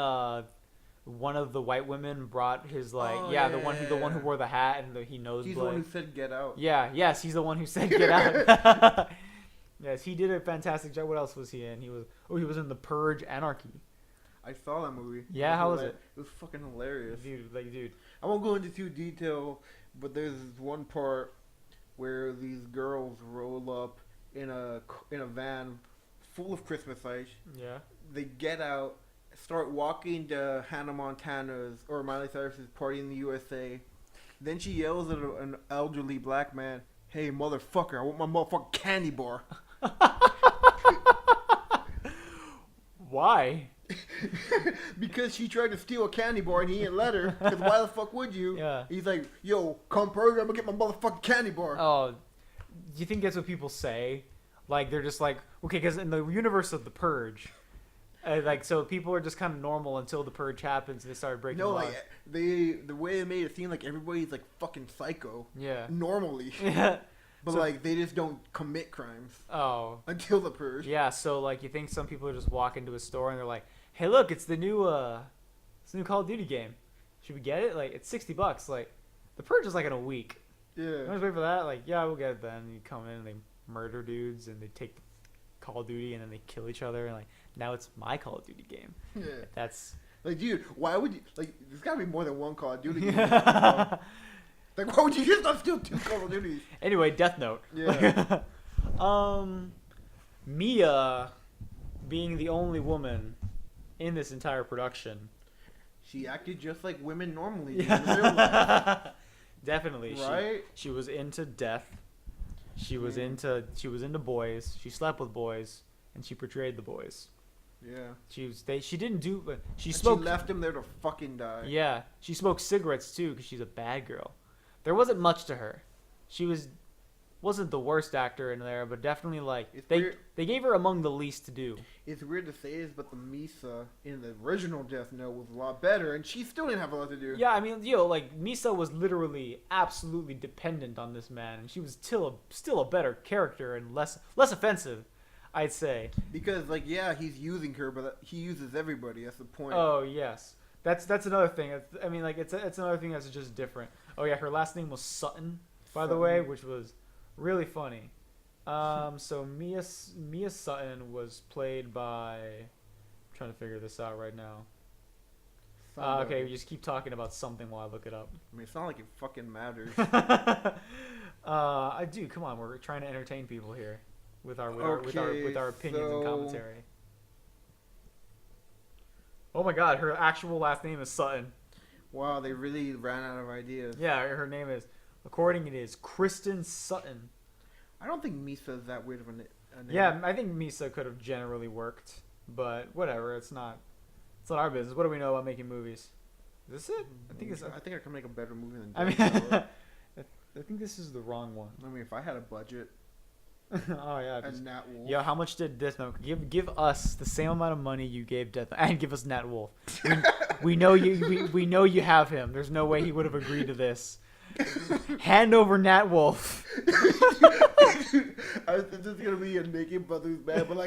one of the white women brought his the one who wore the hat and he knows. He's the one who said Get Out. Yeah, yes, he's the one who said Get Out. Yes, he did a fantastic job. What else was he in? He was in The Purge: Anarchy. I saw that movie. Yeah, how was it? It was fucking hilarious. Dude. I won't go into too detail, but there's this one part where these girls roll up in a van full of Christmas lights. Yeah. They get out, start walking to Hannah Montana's or Miley Cyrus's Party in the USA. Then she yells at an elderly black man, "Hey, motherfucker, I want my motherfucking candy bar." Why? Because she tried to steal a candy bar and he didn't let her. Because why the fuck would you? Yeah. He's like, "Yo, come Purge, I'm gonna get my motherfucking candy bar." Oh, do you think that's what people say? Like they're just like, okay, because in the universe of the Purge, so people are just kind of normal until the Purge happens and they start breaking laws. Like the way they made it seem like everybody's like fucking psycho. Yeah. Normally. Yeah. But like they just don't commit crimes. Oh. Until the Purge. Yeah. So like you think some people are just walk into a store and they're like, "Hey, look, it's the new Call of Duty game. Should we get it? Like it's $60. Like the Purge is like in a week. Yeah. You want to wait for that? Like yeah, we'll get it then." And you come in and they murder dudes and they take Call of Duty and then they kill each other and like now it's my Call of Duty game. Yeah. That's like, dude, why would you like? There's gotta be more than one Call of Duty game. Like, why would you just not steal 2 Call of Duties? Anyway, Death Note. Yeah. Mia being the only woman in this entire production. She acted just like women normally do in real life. Definitely. Right? She was into death. She was into boys. She slept with boys, and she portrayed the boys. Yeah. She didn't do, but she And smoked. She left him there to fucking die. Yeah, she smoked cigarettes too because she's a bad girl. There wasn't much to her. She wasn't the worst actor in there, but definitely like they gave her among the least to do. It's weird to say this, but the Misa in the original Death Note was a lot better, and she still didn't have a lot to do. Yeah, I mean, like Misa was literally absolutely dependent on this man, and she was still a better character and less offensive, I'd say. Because he's using her, but he uses everybody. That's the point. Oh yes, that's another thing. I mean, like it's another thing that's just different. Oh yeah, her last name was Sutton, by the way, which was really funny. So Mia Sutton was played by. I'm trying to figure this out right now. Okay, we just keep talking about something while I look it up. I mean, it's not like it fucking matters. I do. Come on, we're trying to entertain people here with our opinions and commentary. Oh my God, her actual last name is Sutton. Wow, they really ran out of ideas. Yeah, her name is. According it is Kristen Sutton. I don't think Misa is that weird of a name. Yeah, I think Misa could have generally worked, but whatever. It's not our business. What do we know about making movies? Is this it? I think I can make a better movie than. I mean, I think this is the wrong one. I mean, if I had a budget. Oh yeah. And Nat Wolf. Yeah, how much did Death Note give us the same amount of money you gave Death Note, and give us Nat Wolf? We know you have him. There's no way he would have agreed to this. Hand over Nat Wolf. It's just gonna be a Naked Brothers band, but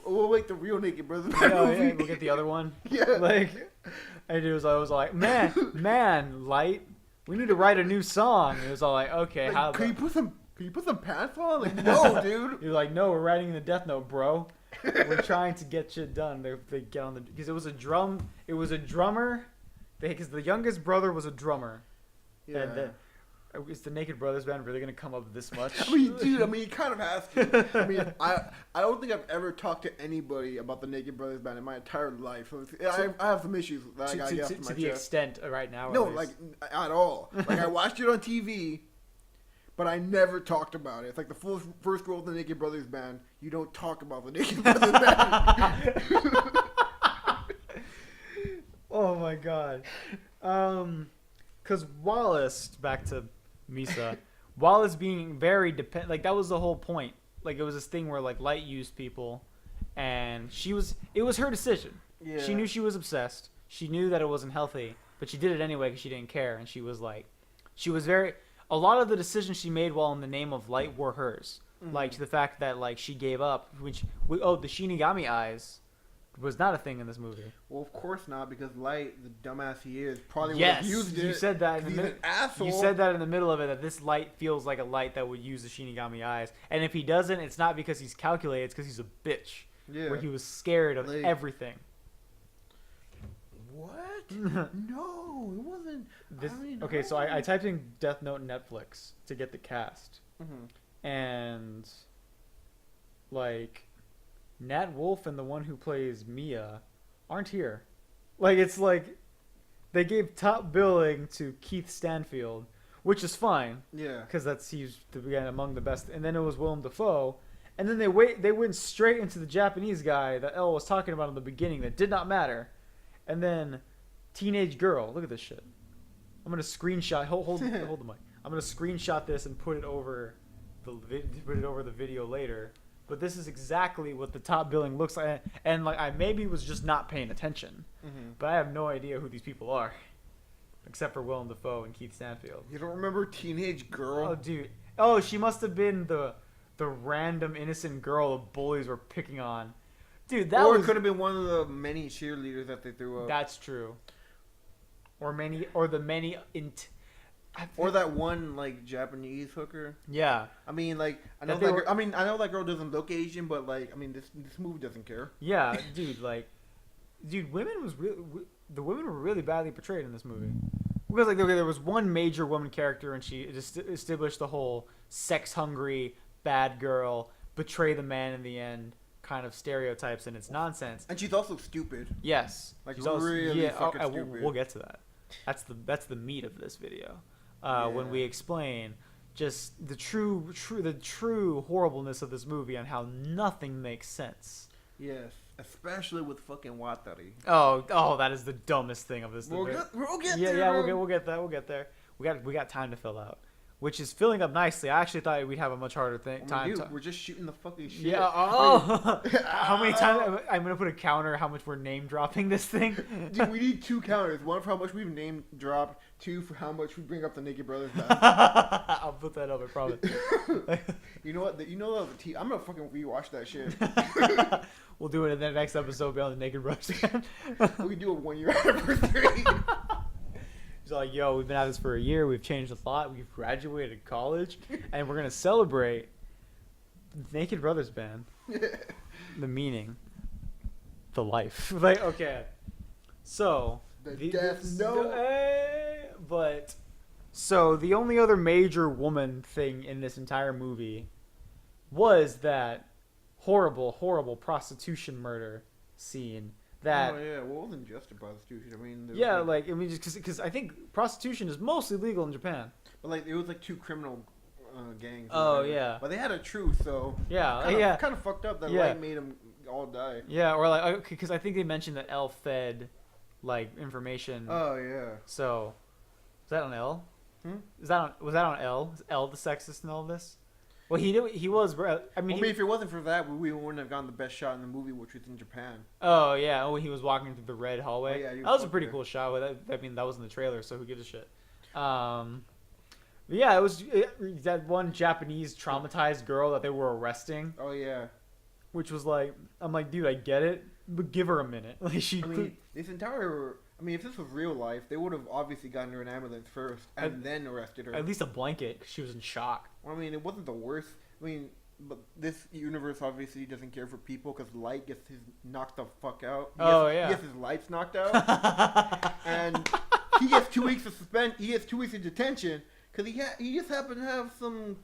we'll make the real Naked Brothers band movie. Yeah, we'll get the other one. Yeah. And it was always like, man, Light, we need to write a new song. And it was all like, okay, how? Can you put some pants on? Like, no, dude. You're like, no, we're writing the Death Note, bro. We're trying to get shit done. They get on because it was a drummer. Because the youngest brother was a drummer. Yeah. And then, is the Naked Brothers band really gonna come up this much? I mean, dude. He kind of has to. I mean, I don't think I've ever talked to anybody about the Naked Brothers band in my entire life. So I have some issues that I gotta get off my chest. To the extent right now. No, like at all. Like I watched it on TV, but I never talked about it. It's like the first rule of the Naked Brothers band. You don't talk about the Naked Brothers band. Oh my God. Because Wallace, back to Misa, Wallace being very dependent, like that was the whole point. Like it was this thing where like Light used people, and it was her decision. Yeah. She knew she was obsessed. She knew that it wasn't healthy, but she did it anyway because she didn't care. And a lot of the decisions she made while in the name of Light were hers. Mm-hmm. Like the fact that like she gave up, the Shinigami eyes was not a thing in this movie. Well, of course not, because Light, the dumbass he is, probably would have used it. You said that he's an asshole. You said that in the middle of it, that this Light feels like a Light that would use the Shinigami eyes. And if he doesn't, it's not because he's calculated, it's because he's a bitch. Yeah. Where he was scared of everything. What? No, it wasn't. Okay, so I typed in Death Note Netflix to get the cast. Mm-hmm. And, like, Nat Wolf and the one who plays Mia aren't here. Like, it's like they gave top billing to Keith Stanfield, which is fine. Yeah. Because he's again among the best. And then it was Willem Dafoe. And then they went straight into the Japanese guy that Elle was talking about in the beginning that did not matter. And then Teenage Girl. Look at this shit. I'm gonna screenshot. Hold the mic. I'm gonna screenshot this and put it over the video later. But this is exactly what the top billing looks like, and like I maybe was just not paying attention, but I have no idea who these people are, except for Willem Dafoe and Keith Stanfield. You don't remember Teenage Girl? Oh, dude. Oh, she must have been the random innocent girl the bullies were picking on. Dude, it could have been one of the many cheerleaders that they threw up. That's true. Or that one like Japanese hooker. Yeah. I mean, like I know that girl doesn't look Asian, but like I mean, this movie doesn't care. Yeah, dude. Like, the women were really badly portrayed in this movie. Because like there was one major woman character, and she just established the whole sex hungry bad girl, betray the man in the end kind of stereotypes and it's nonsense. And she's also stupid. Yes. Like She's also, really fucking stupid. We'll get to that. That's the meat of this video. When we explain just the true horribleness of this movie and how nothing makes sense. Yes, especially with fucking Watari. Oh, that is the dumbest thing of this. We'll get there. Yeah, we'll get there. We got time to fill out, which is filling up nicely. I actually thought we'd have a much harder time. Dude, we're just shooting the fucking shit. Yeah. How many times? I'm gonna put a counter. How much we're name dropping this thing? Dude, we need 2 counters. One for how much we've name dropped. 2 for how much we bring up the Naked Brothers band. I'll put that up. I promise. You know what? I'm gonna fucking rewatch that shit. We'll do it in the next episode beyond the Naked Brothers band. We can do a 1-year anniversary. He's like, yo, we've been at this for a year. We've changed a lot. We've graduated college, and we're gonna celebrate the Naked Brothers band. The meaning, the life. Like, okay, so the death note. But so the only other major woman thing in this entire movie was that horrible prostitution murder scene. That, oh yeah, well, it wasn't just a prostitution. I mean, just because I think prostitution is mostly legal in Japan. But like, it was like 2 criminal gangs. Oh yeah. But they had a truce, so yeah, kind of fucked up that Light made them all die. Yeah, or like because I think they mentioned that L fed like information. Oh yeah. So, is that on L? Was that on L? Is L the sexist in all of this? Well, he was. I mean, if it wasn't for that, we wouldn't have gotten the best shot in the movie, which was in Japan. Oh yeah, when he was walking through the red hallway. Oh, yeah, that was a pretty cool shot. I mean, that was in the trailer, so who gives a shit? But yeah, it was that one Japanese traumatized girl that they were arresting. Oh yeah. Which was like, I'm like, dude, I get it, but give her a minute. Like I mean, if this was real life, they would have obviously gotten her an ambulance first and then arrested her. At least a blanket, 'cause she was in shock. Well, I mean, it wasn't the worst. I mean, but this universe obviously doesn't care for people because Light gets his knocked the fuck out. He gets his lights knocked out, and he gets 2 weeks of He gets 2 weeks of detention because he just happened to have some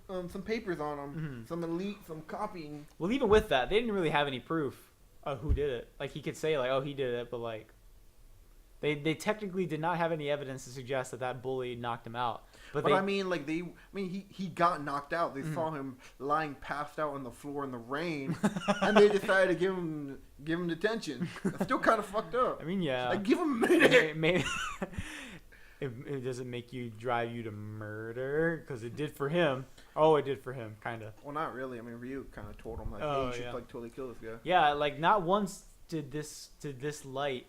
papers on him, some copying. Well, even with that, they didn't really have any proof of who did it. Like he could say like, oh, he did it, but like. They technically did not have any evidence to suggest that bully knocked him out. But he got knocked out. They saw him lying passed out on the floor in the rain, and they decided to give him detention. That's still kind of fucked up. I mean, yeah. Like, give him a minute. Maybe it doesn't make you drive you to murder because it did for him. Oh, it did for him, kind of. Well, not really. I mean, Ryu kind of told him like, hey, you should like totally kill this guy. Yeah, like not once did this Light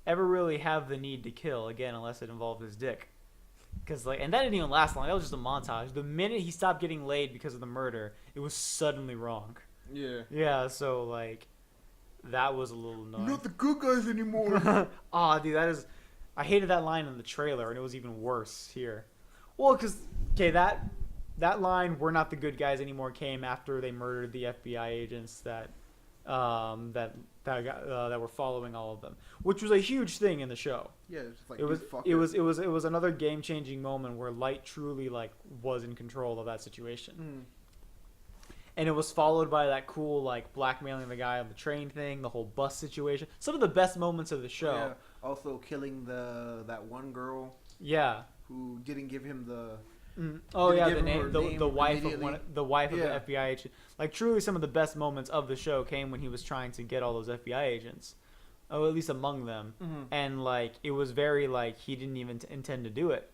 ever really have the need to kill again unless it involved his dick, because and that didn't even last long. That was just a montage. The minute he stopped getting laid because of the murder, it was suddenly wrong. Yeah, so like that was a little annoying. You're not the good guys anymore. Dude, I hated that line in the trailer, and it was even worse here. Well, because that line, "We're not the good guys anymore," came after they murdered the FBI agents that were following all of them, which was a huge thing in the show. Yeah, it was another game-changing moment where Light truly like was in control of that situation. And it was followed by that cool like blackmailing the guy on the train thing, the whole bus situation. Some of the best moments of the show. Yeah. Also killing that one girl. Yeah. Who didn't give him the. The wife of the FBI agent. Like truly, some of the best moments of the show came when he was trying to get all those FBI agents, at least among them, and like it was very like he didn't even intend to do it,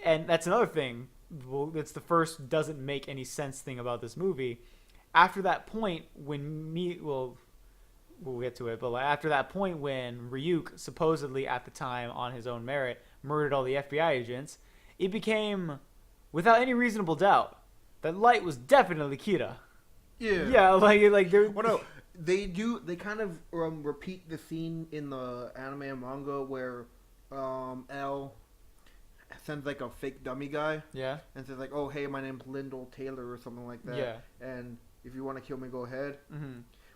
and that's another thing. Well, it's the first doesn't make any sense thing about this movie. After that point, we'll get to it, but like after that point when Ryuk supposedly at the time on his own merit murdered all the FBI agents, it became, without any reasonable doubt, that Light was definitely Kira. Yeah. Yeah, like they're. Well, no, they do. They kind of repeat the scene in the anime and manga where L sends like a fake dummy guy. Yeah. And says like, "Oh, hey, my name's Lyndall Taylor" or something like that. Yeah. And if you want to kill me, go ahead.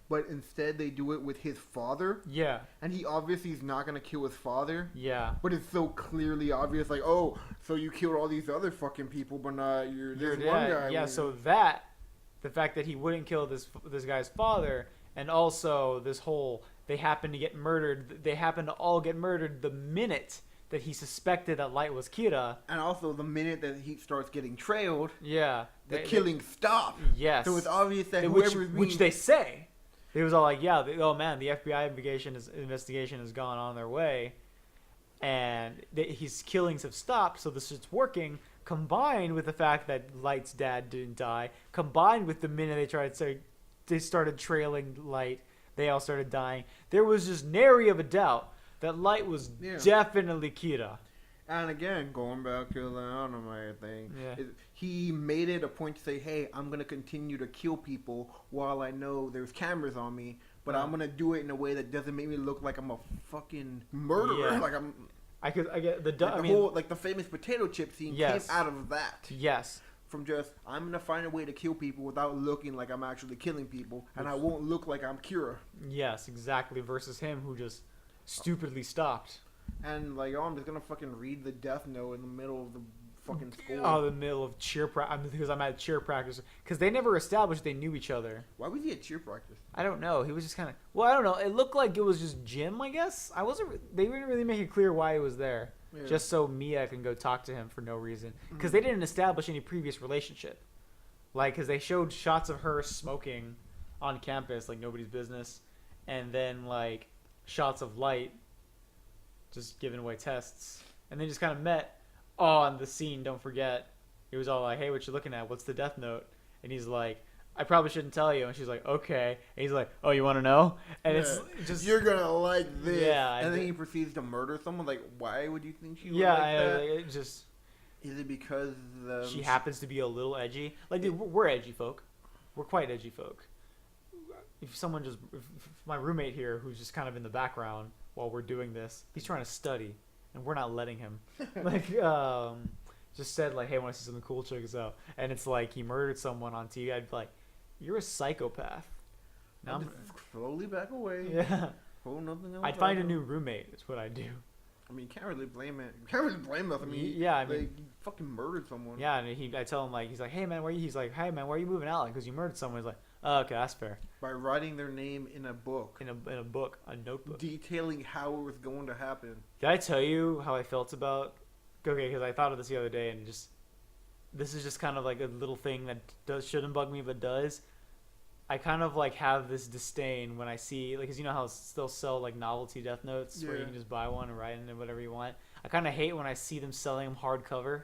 But instead, they do it with his father. Yeah. And he obviously is not going to kill his father. Yeah. But it's so clearly obvious, like, oh, so you killed all these other fucking people, but not this one guy. Yeah, so the fact that he wouldn't kill this guy's father And also this whole they happen to get murdered. They happen to all get murdered the minute that he suspected that Light was Kira. And also the minute that he starts getting trailed, Yeah, the killing stopped. Yes. So it's obvious that which they say. It was all like, yeah, oh man, the FBI investigation has gone on their way, and his killings have stopped, so this is working. Combined with the fact that Light's dad didn't die, combined with the minute they started trailing Light, they all started dying. There was just nary of a doubt that Light was definitely Kira. And again, going back to the anime thing, Yeah. he made it a point to say, hey, I'm going to continue to kill people while I know there's cameras on me, but I'm going to do it in a way that doesn't make me look like I'm a fucking murderer. Yeah. Like I'm... I get the famous potato chip scene came out of that. Yes. From just, I'm going to find a way to kill people without looking like I'm actually killing people, and I won't look like I'm Kira. Yes, exactly, versus him who just stupidly stopped. And like, I'm just gonna fucking read the death note in the middle of the fucking school. Oh, the middle of cheer practice, because I'm at cheer practice. Because they never established they knew each other. Why was he at cheer practice? I don't know. He was just kind of. Well, I don't know. It looked like it was just gym, I guess. They didn't really make it clear why he was there. Yeah. Just so Mia can go talk to him for no reason. Because they didn't establish any previous relationship. Like, because they showed shots of her smoking on campus, like nobody's business, and then like shots of Light just giving away tests, and they just kind of met on the scene. Don't forget, he was all like, hey, what you looking at? What's the death note? And he's like, I probably shouldn't tell you. And she's like, okay. And he's like, oh, you want to know? And it's just, you're gonna like this. Yeah. And then he proceeds to murder someone. Like, why would you think she would like that? It just, is it because she happens to be a little edgy? Like, dude, we're edgy folk. We're quite edgy folk. If my roommate here, who's just kind of in the background while we're doing this, he's trying to study, and we're not letting him. Like, just said like, hey, want to see something cool? Check this out. And it's like he murdered someone on TV. I'd be like, you're a psychopath. Now I'm slowly back away. Yeah. Oh, nothing else. I'd find a new roommate. Is what I do. I mean, you can't really blame it. You can't really blame us. I mean, yeah, I mean, like, you fucking murdered someone. Yeah, and I tell him like, he's like, hey man, where are you? He's like, hey man, why are you moving out? Like, because you murdered someone. He's like, oh, okay, that's fair. By writing their name in a book. In a book, a notebook. Detailing how it was going to happen. Did I tell you how I felt about? Okay, because I thought of this the other day, and this is just kind of like a little thing that shouldn't bug me, but does. I kind of like have this disdain when I see, like, cause you know how they'll sell like novelty death notes where you can just buy one and write in it whatever you want. I kind of hate when I see them selling them hardcover,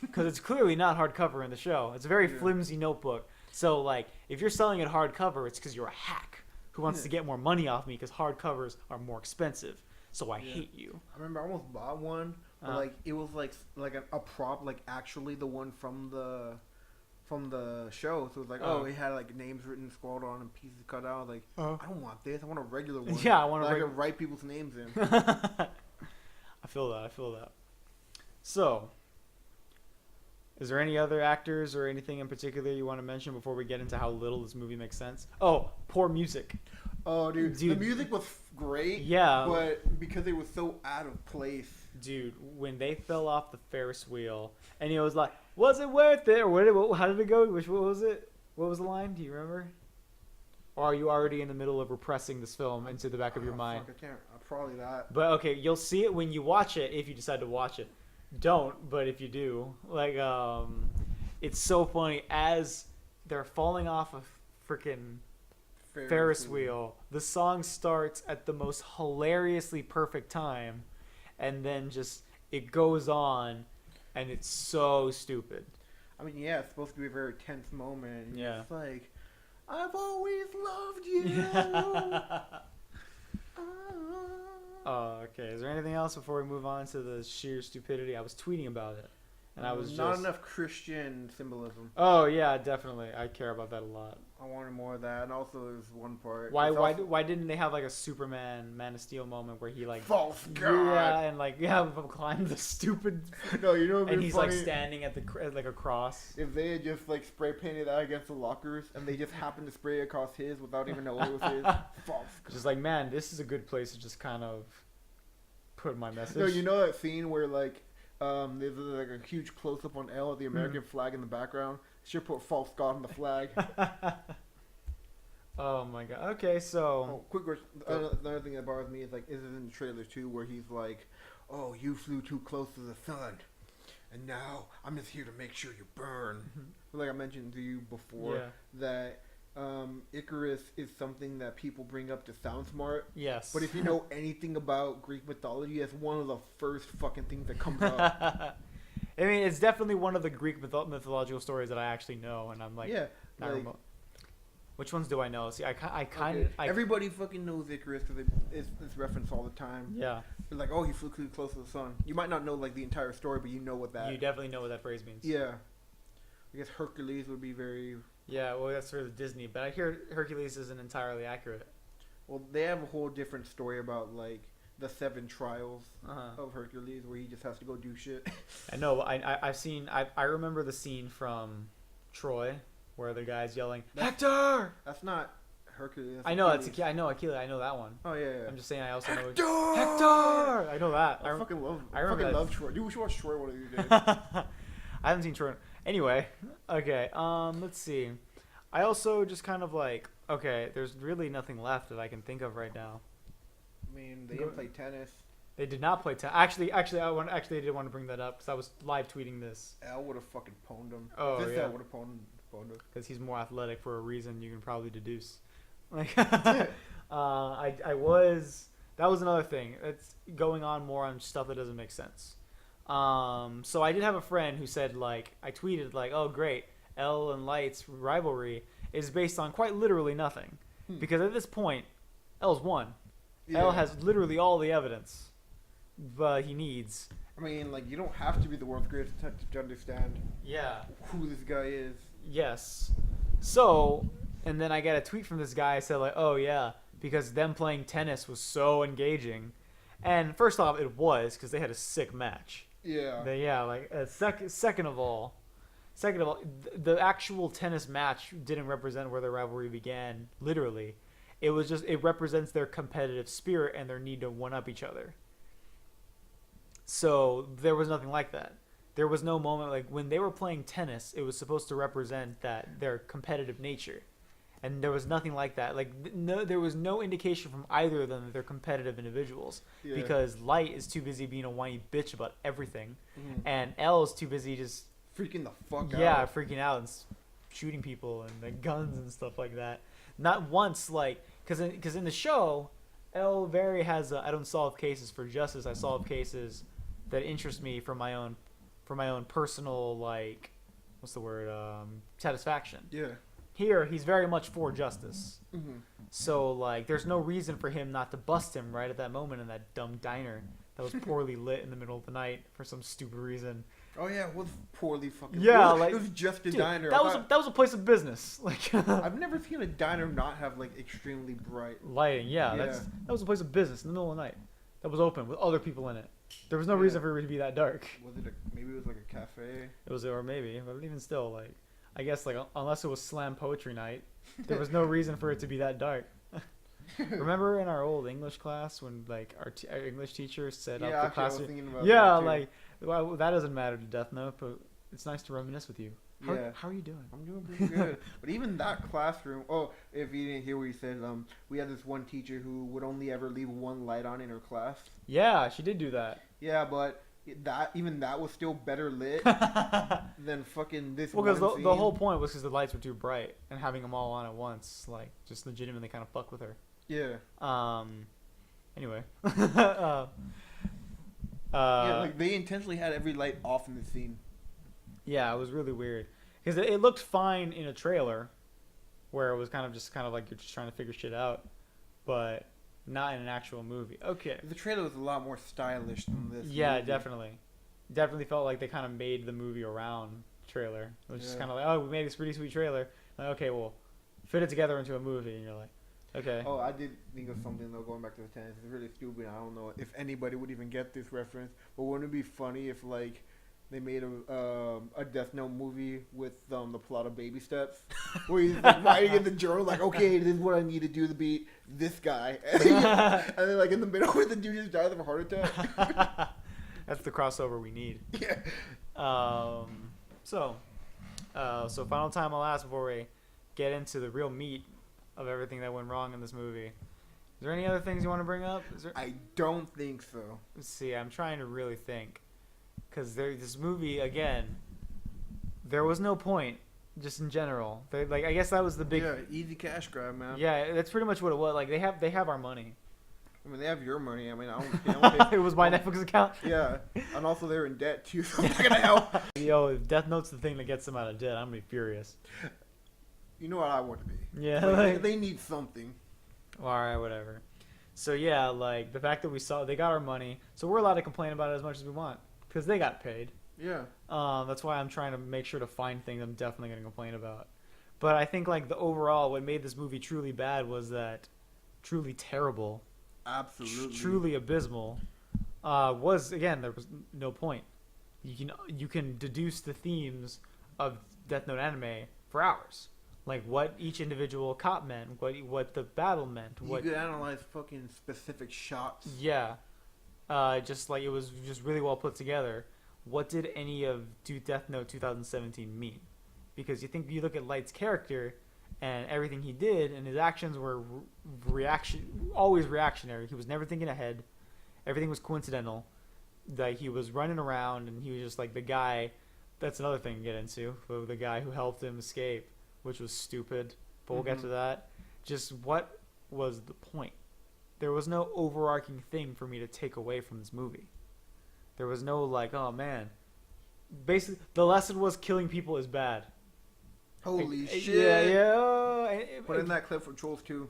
because it's clearly not hardcover in the show. It's a very flimsy notebook. So like, if you're selling it hardcover, it's because you're a hack who wants to get more money off me, because hardcovers are more expensive. So I hate you. I remember I almost bought one, but like it was like a prop, like actually the one from the show. So it was like, it had like names written, scrawled on, and pieces cut out. Like, I don't want this. I want a regular one. Yeah, I want I can write people's names in. I feel that. So, is there any other actors or anything in particular you want to mention before we get into how little this movie makes sense? Oh, poor music. Oh, dude. The music was great. Yeah. But because it was so out of place. Dude, when they fell off the Ferris wheel, and it was like, was it worth it? Or how did it go? What was it? What was the line? Do you remember? Or are you already in the middle of repressing this film into the back of your mind? Fuck, I can't. Probably that. But okay, you'll see it when you watch it, if you decide to watch it. Don't, but if you do, like, it's so funny. As they're falling off a freaking Ferris wheel, the song starts at the most hilariously perfect time, and then just it goes on, and it's so stupid. I mean, yeah, it's supposed to be a very tense moment. And yeah. It's like, I've always loved you. Okay. Is there anything else before we move on to the sheer stupidity? I was tweeting about it, and I was not enough Christian symbolism. Oh yeah, definitely. I care about that a lot. I wanted more of that, and also there's one part. Why didn't they have like a Superman Man of Steel moment where he like false god? Yeah, and like climb the stupid. No, you know. And he's funny? Like standing at like a cross. If they had just like spray painted that against the lockers, and they just happened to spray across his without even knowing it was his, false god. Just like, man, this is a good place to just kind of put my message. No, you know that scene where like there's like a huge close up on L of the American flag in the background. Should put false god on the flag. Oh my god. Okay, so Oh, another thing that bothers me is like, is it in the trailer too, where he's like, "Oh, you flew too close to the sun, and now I'm just here to make sure you burn." Like I mentioned to you before, yeah. that Icarus is something that people bring up to sound smart. Yes. But if you know anything about Greek mythology, that's one of the first fucking things that comes up. I mean, it's definitely one of the Greek mythological stories that I actually know, and I'm like, Yeah, not like, remote. Which ones do I know? See, I kind okay. of, Everybody fucking knows Icarus because it's referenced all the time. yeah. It's like, oh, he flew too close to the sun. You might not know like the entire story, but you know what that. You definitely know what that phrase means. Yeah, I guess Hercules would be very. Yeah, well, that's for the Disney, but I hear Hercules isn't entirely accurate. Well, they have a whole different story about like the 7 trials Uh-huh. of Hercules, where he just has to go do shit. I know. I've seen. I remember the scene from Troy where the guy's yelling Hector. That's not Hercules. That's I know Achilles. it's I know Achilles. I know that one. Oh yeah. I'm just saying. I also know Hector! Hector. I know that. I fucking love. I remember fucking that. love Troy. Dude, we should watch Troy one of these days. I haven't seen Troy. Anyway, okay. Let's see. I also just kind of like, okay, there's really nothing left that I can think of right now. I mean, they didn't play tennis. They did not play tennis. Actually, I did want to bring that up because I was live tweeting this Al would have fucking pwned him. Oh, This yeah. Al would have pwned him. because he's more athletic for a reason you can probably deduce. Like, I was. That was another thing. It's going on more on stuff that doesn't make sense. So I did have a friend who said, like, I tweeted like, oh great, L and Light's rivalry is based on quite literally nothing, because at this point, L's won. Yeah. L has literally all the evidence, but he needs. I mean, like, you don't have to be the world's greatest detective to understand Yeah. who this guy is. Yes. So, and then I got a tweet from this guy. I said like, oh yeah, because them playing tennis was so engaging. And first off, it was because they had a sick match. Yeah. Yeah, like second of all, the actual tennis match didn't represent where their rivalry began. Literally, it represents their competitive spirit and their need to one up each other. So there was nothing like that. There was no moment like when they were playing tennis. It was supposed to represent that their competitive nature, and there was nothing like that. Like no, there was no indication from either of them that they're competitive individuals, Yeah. because Light is too busy being a whiny bitch about everything, Mhm. and L is too busy just Freaking the fuck out. freaking out and shooting people and like, guns and stuff like that. Not once, like, because in the show, L very has I don't solve cases for justice. I solve cases that interest me for my own personal, like, what's the word, satisfaction. Yeah. Here, he's very much for justice. Mm-hmm. So, like, there's no reason for him not to bust him right at that moment in that dumb diner that was poorly lit in the middle of the night for some stupid reason. Oh yeah, it was poorly fucking. Yeah, it was, like, it was just a Dude, diner. that was a place of business. Like, I've never seen a diner not have like extremely bright. lighting. Yeah, Yeah. that was a place of business in the middle of the night. That was open with other people in it. There was no Yeah. reason for it to be that dark. Was it maybe it was like a cafe? It was, or maybe, but even still, like, I guess, like, unless it was slam poetry night, there was no reason for it to be that dark. Remember in our old English class when, like, our English teacher set up the actually, I class? was thinking about Yeah, that too. like, well, that doesn't matter to Death Note, but it's nice to reminisce with you. Yeah. How are you doing? I'm doing pretty good. But even that classroom. Oh, if you didn't hear what he said, we had this one teacher who would only ever leave one light on in her class. Yeah, she did do that. Yeah, but that was still better lit than fucking this. Well, because one the scene. whole point was because the lights were too bright, and having them all on at once, like, just legitimately kind of fuck with her. Yeah. Anyway. Yeah, like they intentionally had every light off in the scene. Yeah, it was really weird because it looked fine in a trailer, where it was kind of like you're just trying to figure shit out, but not in an actual movie. Okay. The trailer was a lot more stylish than this. Yeah, movie. definitely felt like they kind of made the movie around trailer. It was just Yeah. kind of like, oh, we made this pretty sweet trailer. Like, okay, well, fit it together into a movie, and you're like, okay. Oh, I did think of something though. Going back to the tennis, it's really stupid. I don't know if anybody would even get this reference, but wouldn't it be funny if like they made a Death Note movie with the plot of Baby Steps, where he's like, writing in the journal like, okay, this is what I need to do to beat this guy, and then like in the middle, where the dude just dies of a heart attack. That's the crossover we need. Yeah. So final time I'll ask before we get into the real meat of everything that went wrong in this movie. Is there any other things you want to bring up? I don't think so. Let's see. I'm trying to really think, because this movie again, there was no point. Just in general, I guess that was the big. Yeah, easy cash grab, man. Yeah, that's pretty much what it was. Like they have our money. I mean, they have your money. I mean, I don't pay. It was my Netflix account. Yeah, and also they're in debt too, so it's not gonna help. Yo, if Death Note's the thing that gets them out of debt, I'm gonna be furious. You know what I want to be. Yeah, like, they need something. All right, whatever. So yeah, like the fact that they got our money, so we're allowed to complain about it as much as we want because they got paid. Yeah. That's why I'm trying to make sure to find things I'm definitely gonna complain about. But I think like the overall, what made this movie truly bad was that truly terrible. Absolutely. Truly abysmal. Was again there was no point. You can deduce the themes of Death Note anime for hours. Like what each individual cop meant, what the battle meant. You could analyze fucking specific shots. Yeah. Just like it was just really well put together. What did any of Death Note 2017 mean? Because you look at Light's character and everything he did, and his actions were always reactionary. He was never thinking ahead. Everything was coincidental. Like he was running around, and he was just like the guy. That's another thing to get into. The guy who helped him escape, which was stupid. But we'll get to that. Just what was the point? There was no overarching thing for me to take away from this movie. There was no like, oh man. Basically, the lesson was killing people is bad. Holy shit! Yeah. Put in that clip from Trolls 2.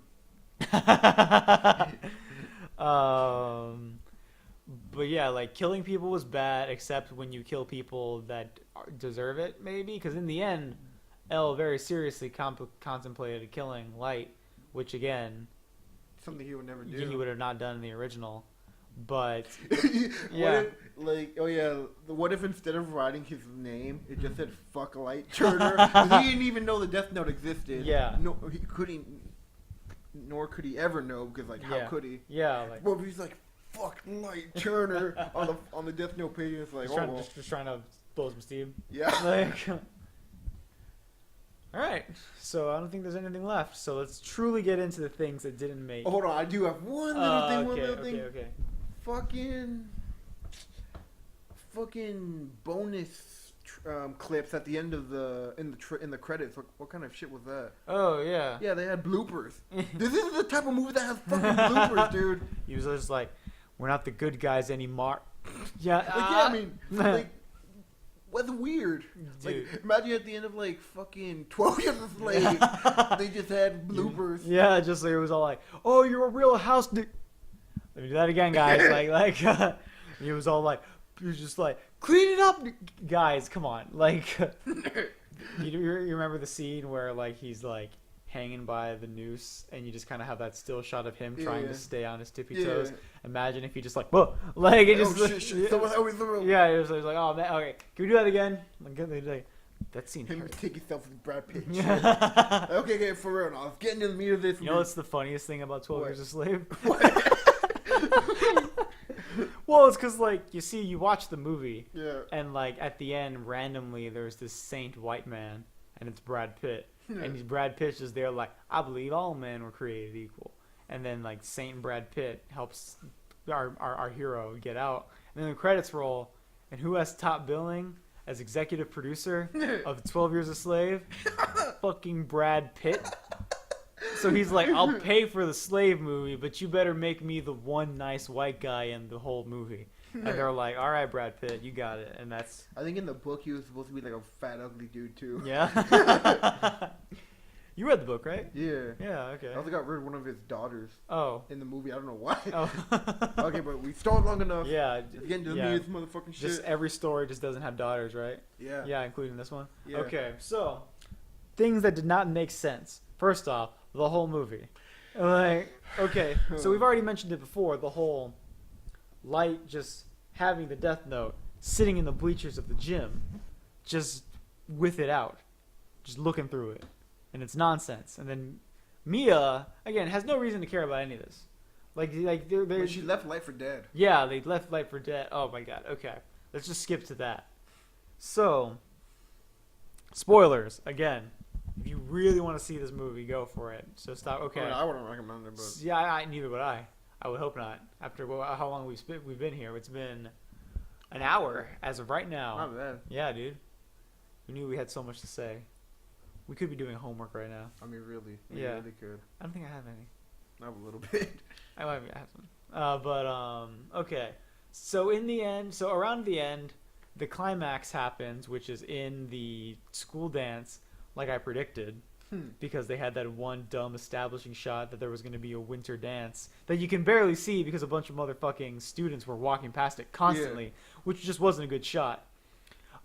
But yeah, like killing people was bad, except when you kill people that deserve it, maybe. Because in the end, L very seriously contemplated killing Light, which again, something he would never do. He would have not done in the original. But yeah, what if instead of writing his name, it just said "fuck Light Turner"? He didn't even know the Death Note existed. Yeah, no, he couldn't. Nor could he ever know because, like, how could he? Yeah, like. Well, he's like, "Fuck Light Turner" on the Death Note page. It's like, just trying to blow some steam. Yeah. Like. All right, so I don't think there's anything left. So let's truly get into the things that didn't make. Oh, hold on, I do have one little thing. Okay. Fucking bonus clips at the end of in the credits. What kind of shit was that? Oh yeah. Yeah, they had bloopers. This is the type of movie that has fucking bloopers, dude. He was just like, "We're not the good guys anymore." Yeah. I mean, like. What's weird? Dude. Like, imagine at the end of like fucking 12 Years a Slave, they just had bloopers. Yeah, just like it was all like, "Oh, you're a real house." Let me do that again, guys. He was all like, he was just like, "Clean it up, guys. Come on." Like, you remember the scene where like he's like hanging by the noose, and you just kind of have that still shot of him trying to stay on his tippy toes. Imagine if he just like, whoa, like it just, shit. Yeah, it was like, oh man, okay, can we do that again? Like, that scene. Him hurt. take yourself with Brad Pitt. Okay, for real. Now, let's get into the meat of this. You know what's the funniest thing about 12 Years a Slave? What? Well, it's because like you watch the movie, and like at the end, randomly there's this saint white man, and it's Brad Pitt. And Brad Pitt is there like, "I believe all men were created equal." And then like Saint Brad Pitt helps our hero get out. And then the credits roll, and who has top billing as executive producer of 12 Years a Slave? Fucking Brad Pitt. So he's like, "I'll pay for the slave movie, but you better make me the one nice white guy in the whole movie." And they're like, "All right, Brad Pitt, you got it." And that's. I think in the book he was supposed to be like a fat, ugly dude too. Yeah. You read the book, right? Yeah. Yeah. Okay. I also got rid of one of his daughters. Oh. In the movie, I don't know why. Oh. Okay, but we stalled long enough. Yeah. Again, just me this motherfucking shit. Just every story just doesn't have daughters, right? Yeah. Yeah, including this one. Yeah. Okay, so things that did not make sense. First off, the whole movie. Like, okay, so we've already mentioned it before. The whole Light just having the Death Note sitting in the bleachers of the gym, just with it out, just looking through it, and it's nonsense. And then Mia again has no reason to care about any of this. Like they're she left Light for dead. Yeah, they left Light for dead. Oh my god. Okay, let's just skip to that. So, spoilers again. If you really want to see this movie, go for it. So stop. Okay. I mean, I wouldn't recommend it, but Yeah, neither would I. I would hope not. After how long we've been here, it's been an hour as of right now. not bad. Yeah, dude. We knew we had so much to say. We could be doing homework right now. I mean, really, Yeah. really could. I don't think I have any. I have a little bit. I might have some. Okay. So in the end, around the end, the climax happens, which is in the school dance, like I predicted, because they had that one dumb establishing shot that there was going to be a winter dance that you can barely see because a bunch of motherfucking students were walking past it constantly, which just wasn't a good shot.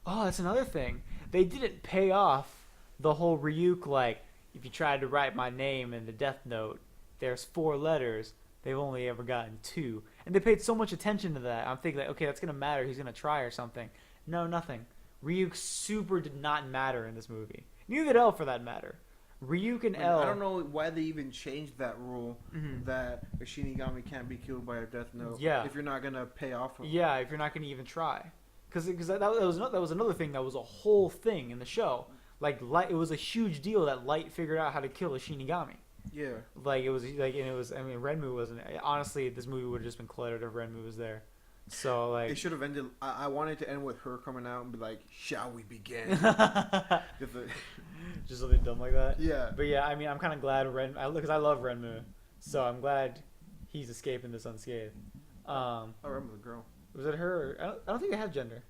Oh, that's another thing. They didn't pay off the whole Ryuk, like, if you tried to write my name in the death note, there's 4 letters. They've only ever gotten 2. And they paid so much attention to that. I'm thinking, like, okay, that's going to matter. He's going to try or something. No, nothing. Ryuk super did not matter in this movie. Neither did L, for that matter. Ryuk and L... I don't know why they even changed that rule that a Shinigami can't be killed by a death note if you're not going to pay off him. Yeah, if you're not going to even try. Because that was another thing that was a whole thing in the show. Like, Light, it was a huge deal that Light figured out how to kill a Shinigami. Yeah. Like, it was, like, and it was, I mean, Renmu wasn't, honestly, this movie would have just been cluttered if Renmu was there. So, like. It should have ended, I wanted to end with her coming out and be like, shall we begin? Just something dumb like that? Yeah. But yeah, I mean, I'm kind of glad because I love Renmu. So I'm glad he's escaping this unscathed. I remember the girl. Was it her? I don't think they had gender.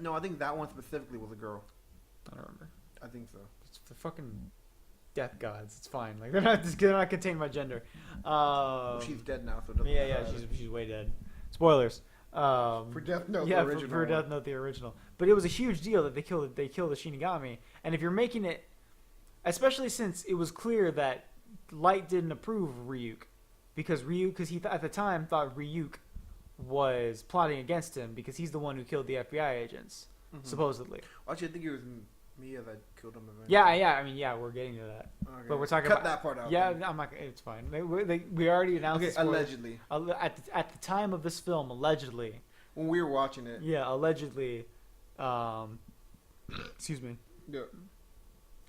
No, I think that one specifically was a girl. I don't remember. I think so. It's the fucking death gods. It's fine. Like they're not contained by gender. Well, she's dead now, so it doesn't matter. she's way dead. Spoilers. For Death Note, the original. For Death Note, the original. But it was a huge deal that they killed the Shinigami. And if you're making it, especially since it was clear that Light didn't approve of Ryuk, because he at the time thought Ryuk was plotting against him because he's the one who killed the FBI agents, supposedly. Actually, I think it was Mia that killed him eventually. Yeah. I mean, we're getting to that. Okay. But we're talking Cut about that part out. Yeah, then. I'm not. It's fine. We already announced. Okay, allegedly. At the time of this film, allegedly. When we were watching it. Yeah, allegedly. Excuse me. Yeah.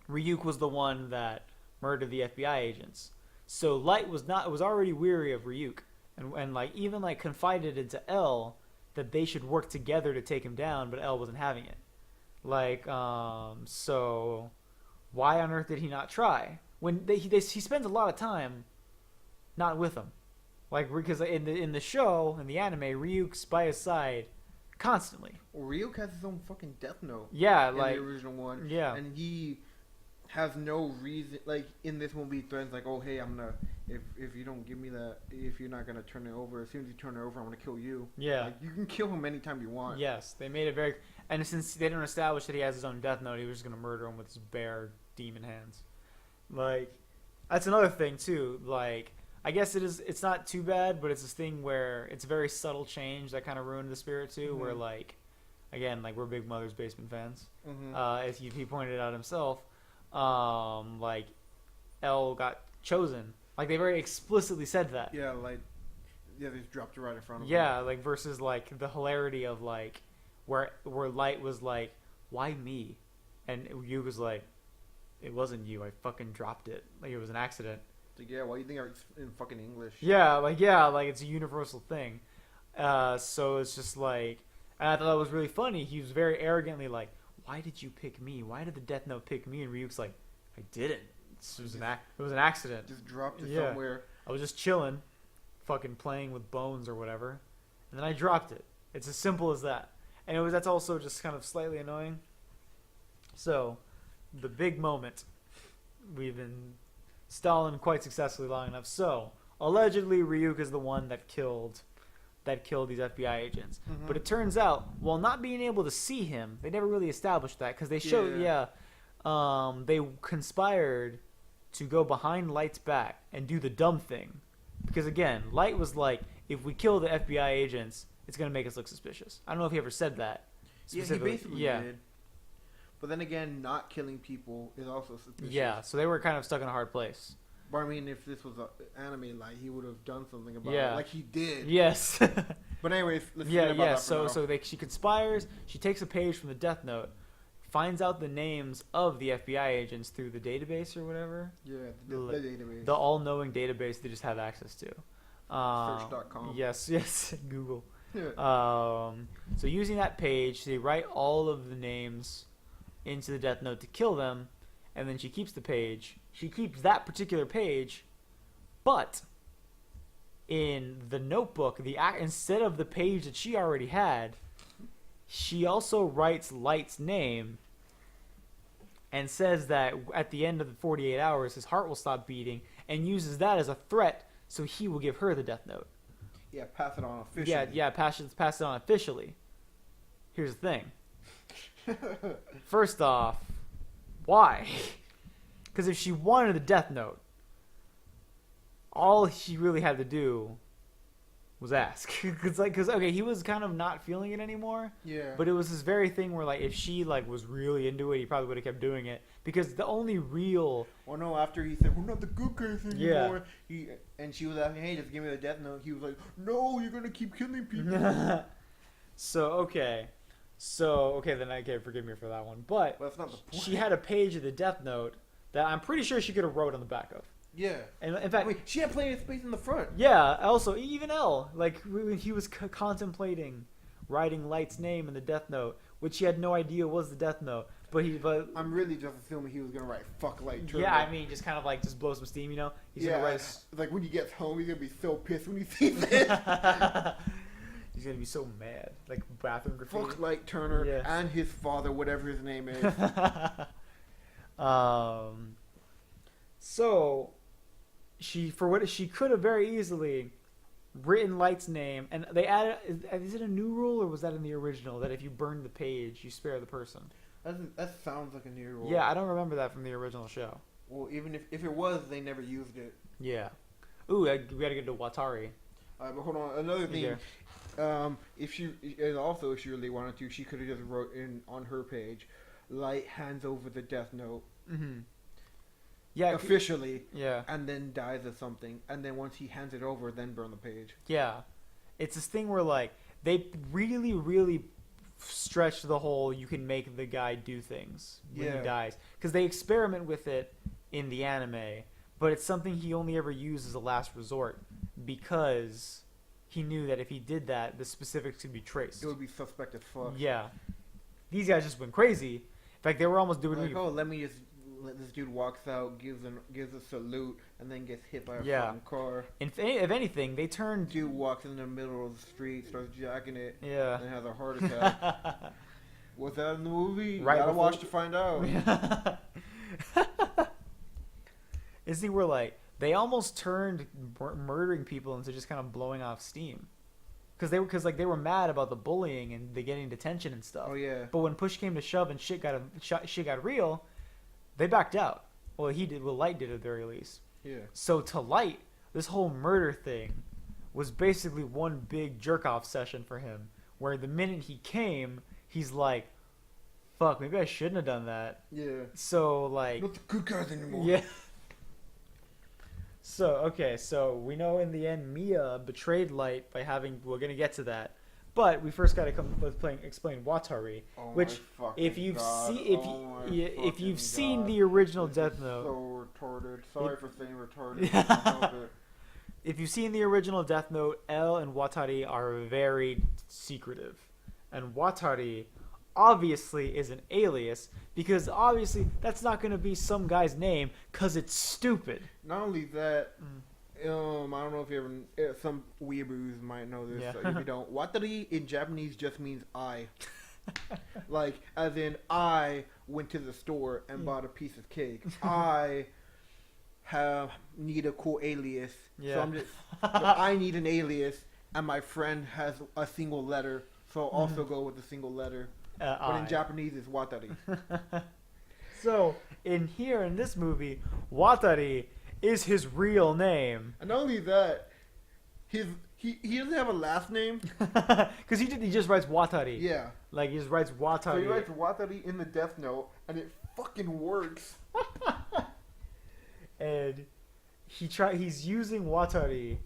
Ryuk was the one that murdered the FBI agents. So Light was already weary of Ryuk, and like even like confided into L that they should work together to take him down, but L wasn't having it. Like, so why on earth did he not try? When he spends a lot of time not with him, like because in the show, in the anime, Ryuk's by his side constantly. Well, Ryuk has his own fucking death note. Yeah, in like the original one. Yeah, and he has no reason. Like in this one, he threatens like, "Oh, hey, I'm gonna if you don't give me that, if you're not gonna turn it over, as soon as you turn it over, I'm gonna kill you." Yeah, like, you can kill him anytime you want. Yes, they made it very. And since they didn't establish that he has his own death note, he was just gonna murder him with his bare demon hands. Like, that's another thing too. Like, I guess it's not too bad, but it's this thing where it's a very subtle change that kind of ruined the spirit too. Where like, again, like we're big Mother's Basement fans. As he pointed out himself, like L got chosen. Like they very explicitly said that. Yeah, like they just dropped it right in front of him. Yeah, like versus like the hilarity of like where Light was like, "Why me?" and Yu was like, "It wasn't you. I fucking dropped it. Like it was an accident." Like, yeah, why do you think it's in fucking English? Yeah, like it's a universal thing. So it's just like, and I thought that was really funny. He was very arrogantly like, "Why did you pick me? Why did the Death Note pick me?" And Ryuk's like, "I didn't. It was an accident. Just dropped it somewhere. I was just chilling, fucking playing with bones or whatever, and then I dropped it. It's as simple as that." And that's also just kind of slightly annoying. So, the big moment. We've been stalling quite successfully long enough. So, allegedly Ryuk is the one that killed these FBI agents. But it turns out, while not being able to see him, they never really established that because they showed, they conspired to go behind Light's back and do the dumb thing. Because again, Light was like, if we kill the FBI agents, it's going to make us look suspicious. I don't know if he ever said that. Yeah, he basically did. But then again, not killing people is also suspicious. Yeah, so they were kind of stuck in a hard place. But I mean, if this was an anime, like, he would have done something about it. Like he did. Yes. But anyways, let's forget about that for now. So she conspires. She takes a page from the Death Note, finds out the names of the FBI agents through the database or whatever. Yeah, the database. The all-knowing database they just have access to. Search.com. Yes, Google. Yeah. So using that page, they write all of the names into the death note to kill them, and then she keeps the page. She keeps that particular page, but in the notebook, instead of the page that she already had, she also writes Light's name and says that at the end of the 48 hours, his heart will stop beating, and uses that as a threat so he will give her the death note. Yeah, pass it on officially. Yeah, pass it on officially. Here's the thing. First off, why? Because if she wanted the death note, all she really had to do was ask. Because okay, he was kind of not feeling it anymore. Yeah. But it was this very thing where like if she like was really into it, he probably would have kept doing it. Because the only real. Well, no. After he said we're not the good guys anymore, Yeah. and she was asking, hey, just give me the death note. He was like, no, you're gonna keep killing people. So then forgive me for that one. But that's not the point. she had a page of the death note that I'm pretty sure she could have wrote on the back of. Yeah. And in fact, she had plenty of space in the front. Yeah. Also, even L, like when he was contemplating writing Light's name in the death note, which he had no idea was the death note, but I'm really just assuming he was gonna write "fuck Light." Turbo. Yeah, I mean, just kind of like just blow some steam, you know. He's gonna write like when he gets home, he's gonna be so pissed when he sees this. He's gonna be so mad, like bathroom graffiti. Fuck Light Turner and his father, whatever his name is. So she could have very easily written Light's name, and they added. Is it a new rule or was that in the original that if you burn the page, you spare the person? That sounds like a new rule. Yeah, I don't remember that from the original show. Well, even if it was, they never used it. Yeah. Ooh, we gotta get to Watari. But hold on, another thing. If she really wanted to, she could have just wrote in on her page, Light hands over the death note. Mm-hmm. Yeah. Officially. Yeah. And then dies of something, and then once he hands it over, then burn the page. Yeah. It's this thing where like they really, really stretch the whole you can make the guy do things when he dies, because they experiment with it in the anime, but it's something he only ever used as a last resort because he knew that if he did that, the specifics could be traced. It would be suspect as fuck. Yeah, these guys just went crazy. In fact, they were almost doing like, let this dude walks out, gives a salute, and then gets hit by a fucking car. If anything, they turned. Dude walks in the middle of the street, starts jacking it, yeah, and has a heart attack. Was that in the movie? Right, gotta watch to find out. It's the where like they almost turned murdering people into just kind of blowing off steam, because they were mad about the bullying and the getting detention and stuff. Oh yeah. But when push came to shove and shit got real, they backed out. Well, he did. Well, Light did at the very least. Yeah. So to Light, this whole murder thing was basically one big jerk off session for him, where the minute he came, he's like, "Fuck, maybe I shouldn't have done that." Yeah. So like. Not the good guys anymore. Yeah. So we know in the end Mia betrayed Light by having. We're gonna get to that, but we first got to explain Watari, which if you've seen the original Death Note. So retarded. Sorry for saying retarded. If you've seen the original Death Note, L and Watari are very secretive, and Watari obviously is an alias, because obviously that's not going to be some guy's name because it's stupid. Not only that, I don't know if some weeaboos might know this. So if you don't, Watari in Japanese just means I. Like, as in, I went to the store and bought a piece of cake. I need a cool alias. So I need an alias, and my friend has a single letter, so I'll also go with the single letter. But in Japanese, it's Watari. So in this movie, Watari is his real name. And not only that, he doesn't have a last name. Because he just writes Watari. Yeah. Like he just writes Watari. So he writes Watari in the Death Note, and it fucking works. And he's using Watari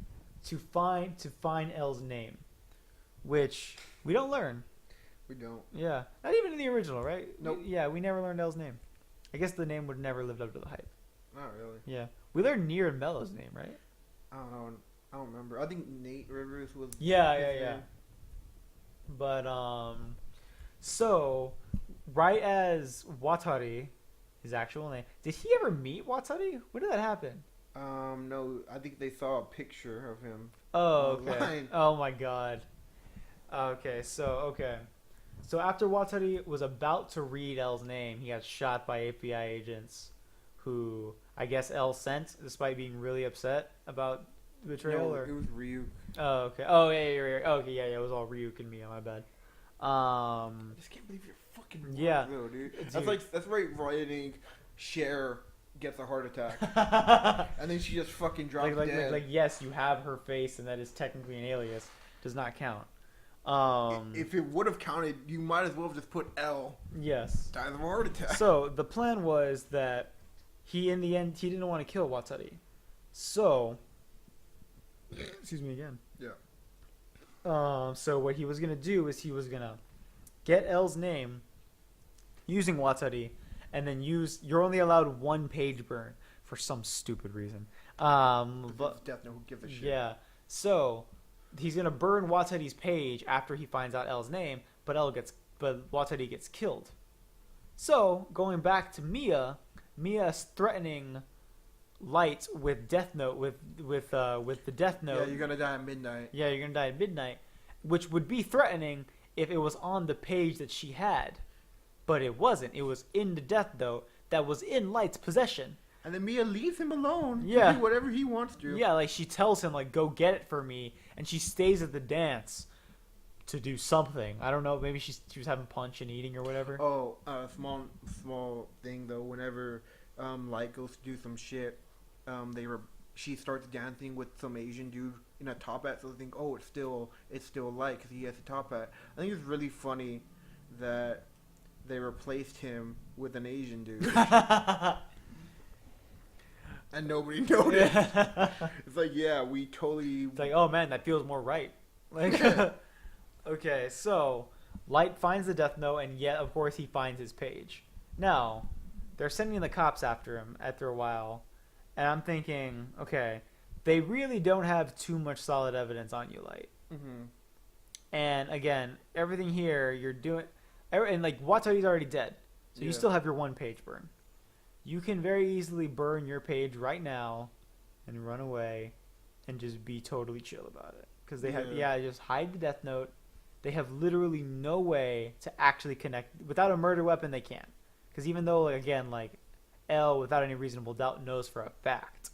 to find L's name, which we don't learn. We don't. Yeah, not even in the original, right? Nope. Yeah, we never learned Elle's name. I guess the name would never lived up to the hype. Not really. Yeah, we learned Nier and Mello's name, right? I don't know. I don't remember. I think Nate Rivers was. Yeah, his yeah. name. But so right as Watari, his actual name, did he ever meet Watari? When did that happen? No. I think they saw a picture of him. Oh, okay. Online. Oh my god. Okay. So after Watari was about to read L's name, he got shot by API agents, who I guess L sent, despite being really upset about the betrayal. No, Or it was Ryu. oh, okay. Oh, yeah. Okay, yeah. It was all Ryuk and Mia. My bad. I just can't believe you're fucking wrong, Yeah. though, dude. Dude. That's right. Writing Cher gets a heart attack, and then she just fucking drops dead. like, yes, you have her face, and that is technically an alias. Does not count. If it would have counted, you might as well have just put L. Yes. Dies of a heart attack. So the plan was that in the end, he didn't want to kill Watari. So, excuse me again. Yeah. So what he was gonna do is he was gonna get L's name using Watari, and then you're only allowed one page burn for some stupid reason. But Death Note, who gives a shit? yeah, so he's gonna burn Watari's page after he finds out L's name, but Watari gets killed. So going back to Mia's threatening Light with Death Note with the Death Note. Yeah, you're gonna die at midnight. Yeah, you're gonna die at midnight, which would be threatening if it was on the page that she had, but it wasn't. It was in the Death Note that was in Light's possession. And then Mia leaves him alone Yeah. to do whatever he wants to. Yeah, like she tells him like go get it for me, and she stays at the dance to do something. I don't know. Maybe she was having punch and eating or whatever. Oh, small thing though. Whenever Light goes to do some shit, she starts dancing with some Asian dude in a top hat. So they think, oh, it's still Light because he has a top hat. I think it's really funny that they replaced him with an Asian dude. And nobody noticed. It's like, yeah, we totally. It's like, oh man, that feels more right. Like, okay, so Light finds the Death Note, and yet, of course, he finds his page. Now, they're sending the cops after him after a while, and I'm thinking, okay, they really don't have too much solid evidence on you, Light. Mm-hmm. And again, everything here you're doing, and like Watari's already dead, so you Yeah. still have your one page burn. You can very easily burn your page right now and run away and just be totally chill about it. Because they have, just hide the Death Note. They have literally no way to actually connect. Without a murder weapon, they can't. Because even though, like, again, like, L, without any reasonable doubt, knows for a fact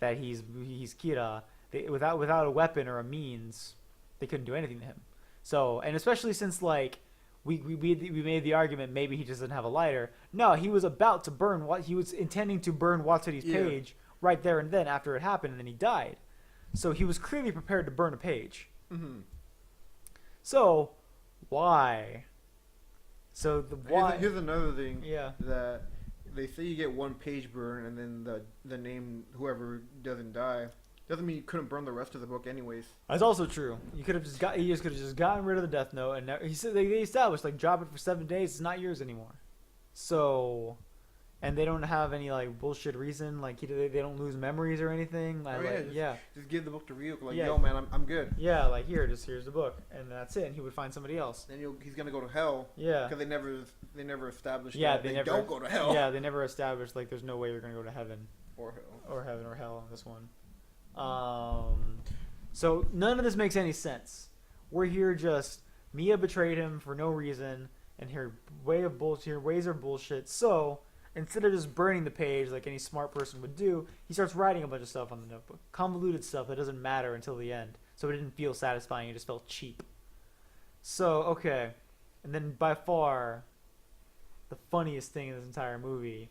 that he's Kira, without a weapon or a means, they couldn't do anything to him. So, and especially since, like, we made the argument maybe he just doesn't have a lighter. No, he was about to burn he was intending to burn Watari's page right there and then after it happened, and then he died. So he was clearly prepared to burn a page. Mm-hmm. So why? So the why? Here's another thing. Yeah. That they say you get one page burn, and then the name whoever doesn't die. Doesn't mean you couldn't burn the rest of the book anyways. That's also true. He could have just gotten rid of the Death Note, and he said they established like drop it for 7 days. It's not yours anymore. So, and they don't have any like bullshit reason. Like they don't lose memories or anything. Just give the book to Ryuk. Like, Yeah. yo, man, I'm good. Yeah, like here's the book, and that's it. And he would find somebody else. Then he's gonna go to hell. Yeah. Because they never established. Yeah, that they they never don't go to hell. Yeah, they never established like there's no way you're gonna go to heaven Or hell. or hell in this one. So none of this makes any sense. We're here just Mia betrayed him for no reason, and her ways are bullshit. So instead of just burning the page like any smart person would do, he starts writing a bunch of stuff on the notebook, convoluted stuff that doesn't matter until the end. So it didn't feel satisfying; it just felt cheap. So okay, and then by far, the funniest thing in this entire movie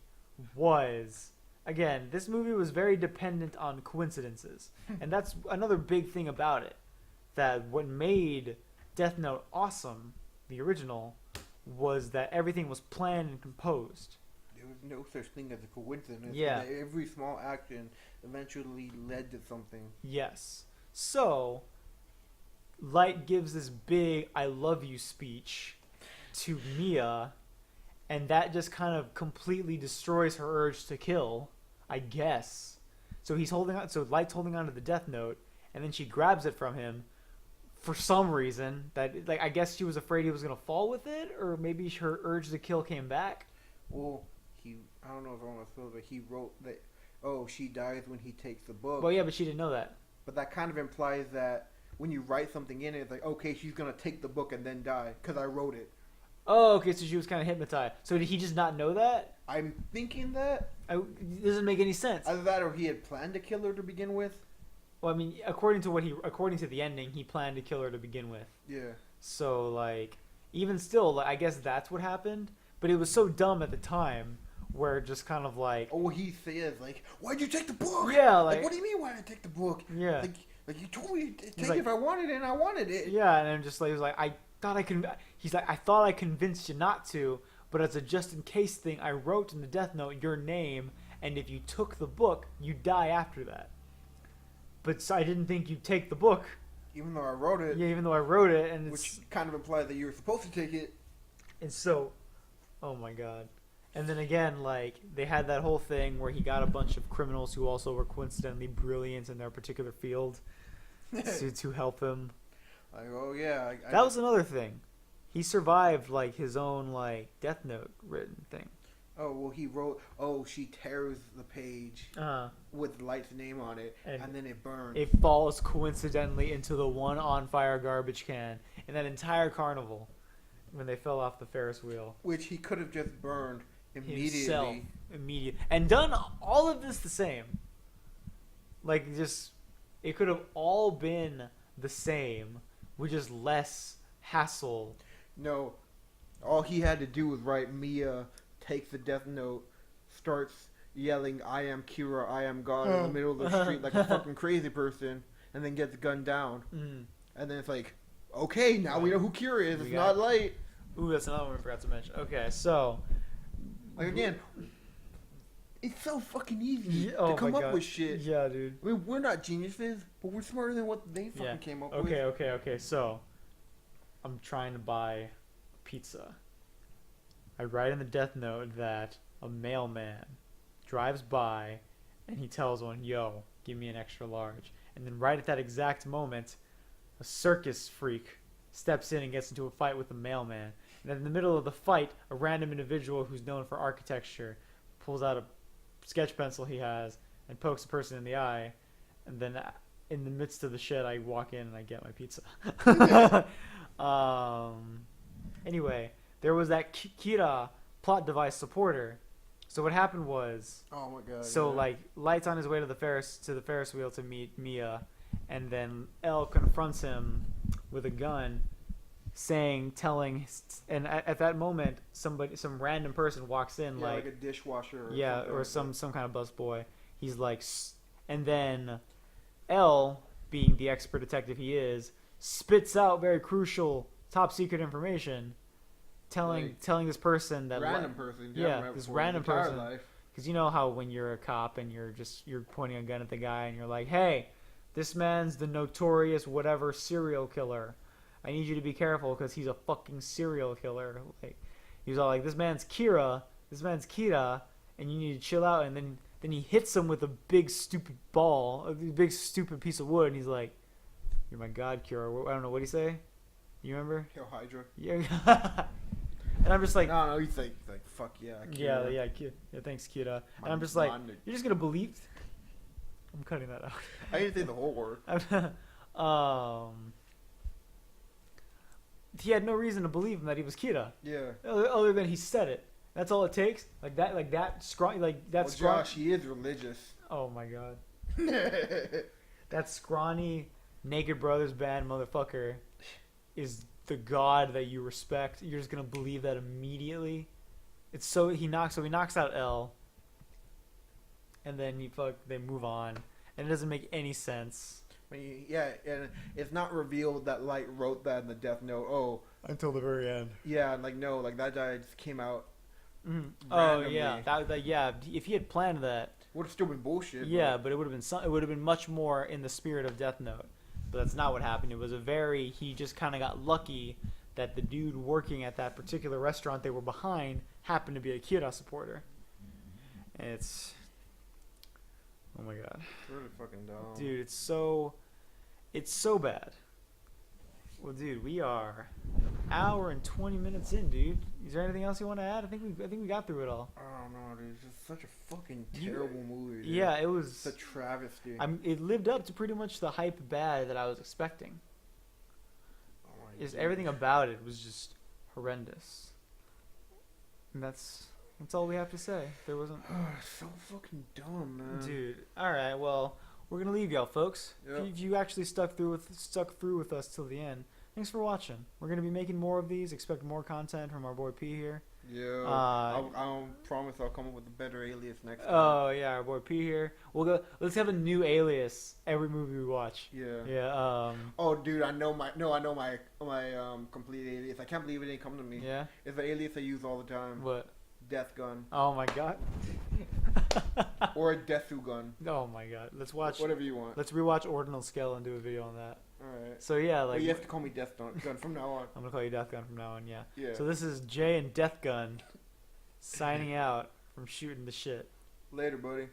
was. Again, this movie was very dependent on coincidences. And that's another big thing about it. That what made Death Note awesome, the original, was that everything was planned and composed. There was no such thing as a coincidence. Yeah. Every small action eventually led to something. Yes. So, Light gives this big I love you speech to Mia, and that just kind of completely destroys her urge to kill, I guess. So he's holding on. So Light's holding on to the Death Note, and then she grabs it from him for some reason. That, like, I guess she was afraid he was gonna fall with it, or maybe her urge to kill came back. Well, I don't know if I want to feel, but he wrote that. Oh, she dies when he takes the book. Well, yeah, but she didn't know that. But that kind of implies that when you write something in it, it's like, okay, she's gonna take the book and then die because I wrote it. Oh, okay, so she was kind of hypnotized. So did he just not know that? I'm thinking that. It doesn't make any sense. Either that or he had planned to kill her to begin with. Well, I mean, according to the ending, he planned to kill her to begin with. Yeah. So, like, even still, like, I guess that's what happened. But it was so dumb at the time, where just kind of like... Oh, he says, like, why'd you take the book? Yeah, like what do you mean, why did I take the book? Yeah. Like you told me to take like, it if I wanted it, and I wanted it. Yeah, and I'm just like, he was like, I thought I convinced you not to, but as a just-in-case thing, I wrote in the Death Note your name, and if you took the book, you die after that. But so I didn't think you'd take the book. Even though I wrote it. Yeah, even though I wrote it, and which kind of implies that you were supposed to take it. And so, oh my god. And then again, like, they had that whole thing where he got a bunch of criminals who also were coincidentally brilliant in their particular field to help him. Like, oh yeah. That was another thing. He survived, like, his own, like, Death Note written thing. Oh, well, he wrote, oh, she tears the page with Light's name on it, and then it burns. It falls coincidentally into the one on-fire garbage can in that entire carnival when they fell off the Ferris wheel. Which he could have just burned immediately. Himself. And done all of this the same. Like, just, it could have all been the same with just less hassle. No. All he had to do was write Mia... takes the Death Note, starts yelling, I am Kira, I am God, in the middle of the street like a fucking crazy person, and then gets gunned down. And then it's like, okay, now we know who Kira is. It's not Light. Ooh, that's another one we forgot to mention. Okay, so... Like, again, it's so fucking easy to come up with shit. Yeah, dude. I mean, we're not geniuses, but we're smarter than what they fucking came up with. Okay, so... I'm trying to buy pizza. I write in the Death Note that a mailman drives by and he tells one, yo, give me an extra large. And then right at that exact moment, a circus freak steps in and gets into a fight with the mailman. And then in the middle of the fight, a random individual who's known for architecture pulls out a sketch pencil he has and pokes a person in the eye. And then in the midst of the shit, I walk in and I get my pizza. Anyway... There was that Kira plot device supporter. So what happened was... Oh my god. So, like, Light's on his way to the Ferris wheel to meet Mia. And then L confronts him with a gun, telling... And at that moment, some random person walks in, like a dishwasher. Or some kind of busboy. He's like... And then L, being the expert detective he is, spits out very crucial top secret information... Telling this person that random person, this random person, because you know how when you're a cop and you're pointing a gun at the guy and you're like, hey, this man's the notorious whatever serial killer. I need you to be careful because he's a fucking serial killer. Like, he was all like, this man's Kira, and you need to chill out. And then he hits him with a big stupid ball, a big stupid piece of wood, and he's like, you're my god, Kira. I don't know, what'd he say? You remember? Hail Hydra. Yeah. And I'm just like... No, you think, like, fuck yeah, Kira. Yeah, thanks, Kira. And I'm just like, you're just going to believe... I'm cutting that out. I didn't say the whole word. He had no reason to believe him that he was Kira. Yeah. Other than he said it. That's all it takes? Josh, he is religious. Oh, my God. That scrawny, Naked Brothers band motherfucker is... the god that you respect. You're just gonna believe that immediately. He knocks out L, and then they move on, and it doesn't make any sense. I mean, yeah, and it's not revealed that Light wrote that in the Death Note. Oh, until the very end. Yeah, like no, like that guy just came out. Oh yeah, that if he had planned that, would have still been bullshit. Yeah, but it would have been much more in the spirit of Death Note. But that's not what happened. It was he just kind of got lucky that the dude working at that particular restaurant they were behind happened to be a Kira supporter. And it's, oh my god, It's really fucking dumb. dude, it's so bad. Well, dude, we are hour and 20 minutes in, dude. Is there anything else you want to add? I think we got through it all. I don't know, dude. It's just such a fucking terrible movie. Dude. Yeah, it was. It's a travesty. It lived up to pretty much the hype bad that I was expecting. Oh my Just God. everything about it was just horrendous. And that's all we have to say. There wasn't. So fucking dumb, man. Dude, all right. Well, we're gonna leave y'all, folks. Yep. If you actually stuck through with us till the end, thanks for watching. We're gonna be making more of these. Expect more content from our boy P here. Yeah. I promise I'll come up with a better alias next time. Oh yeah, our boy P here. We'll go. Let's have a new alias every movie we watch. Yeah. Yeah. Oh, dude, I know my complete alias. I can't believe it didn't come to me. Yeah. It's the alias I use all the time. What? Death gun. Oh my god. Or a Deathu gun. Oh my god. Let's watch. Whatever you want. Let's rewatch Ordinal Scale and do a video on that. Alright. So yeah, Well, like you have to call me Death Gun from now on. I'm gonna call you Death Gun from now on. Yeah. Yeah. So this is Jay and Death Gun signing out from Shootin' the Shit. Later, buddy.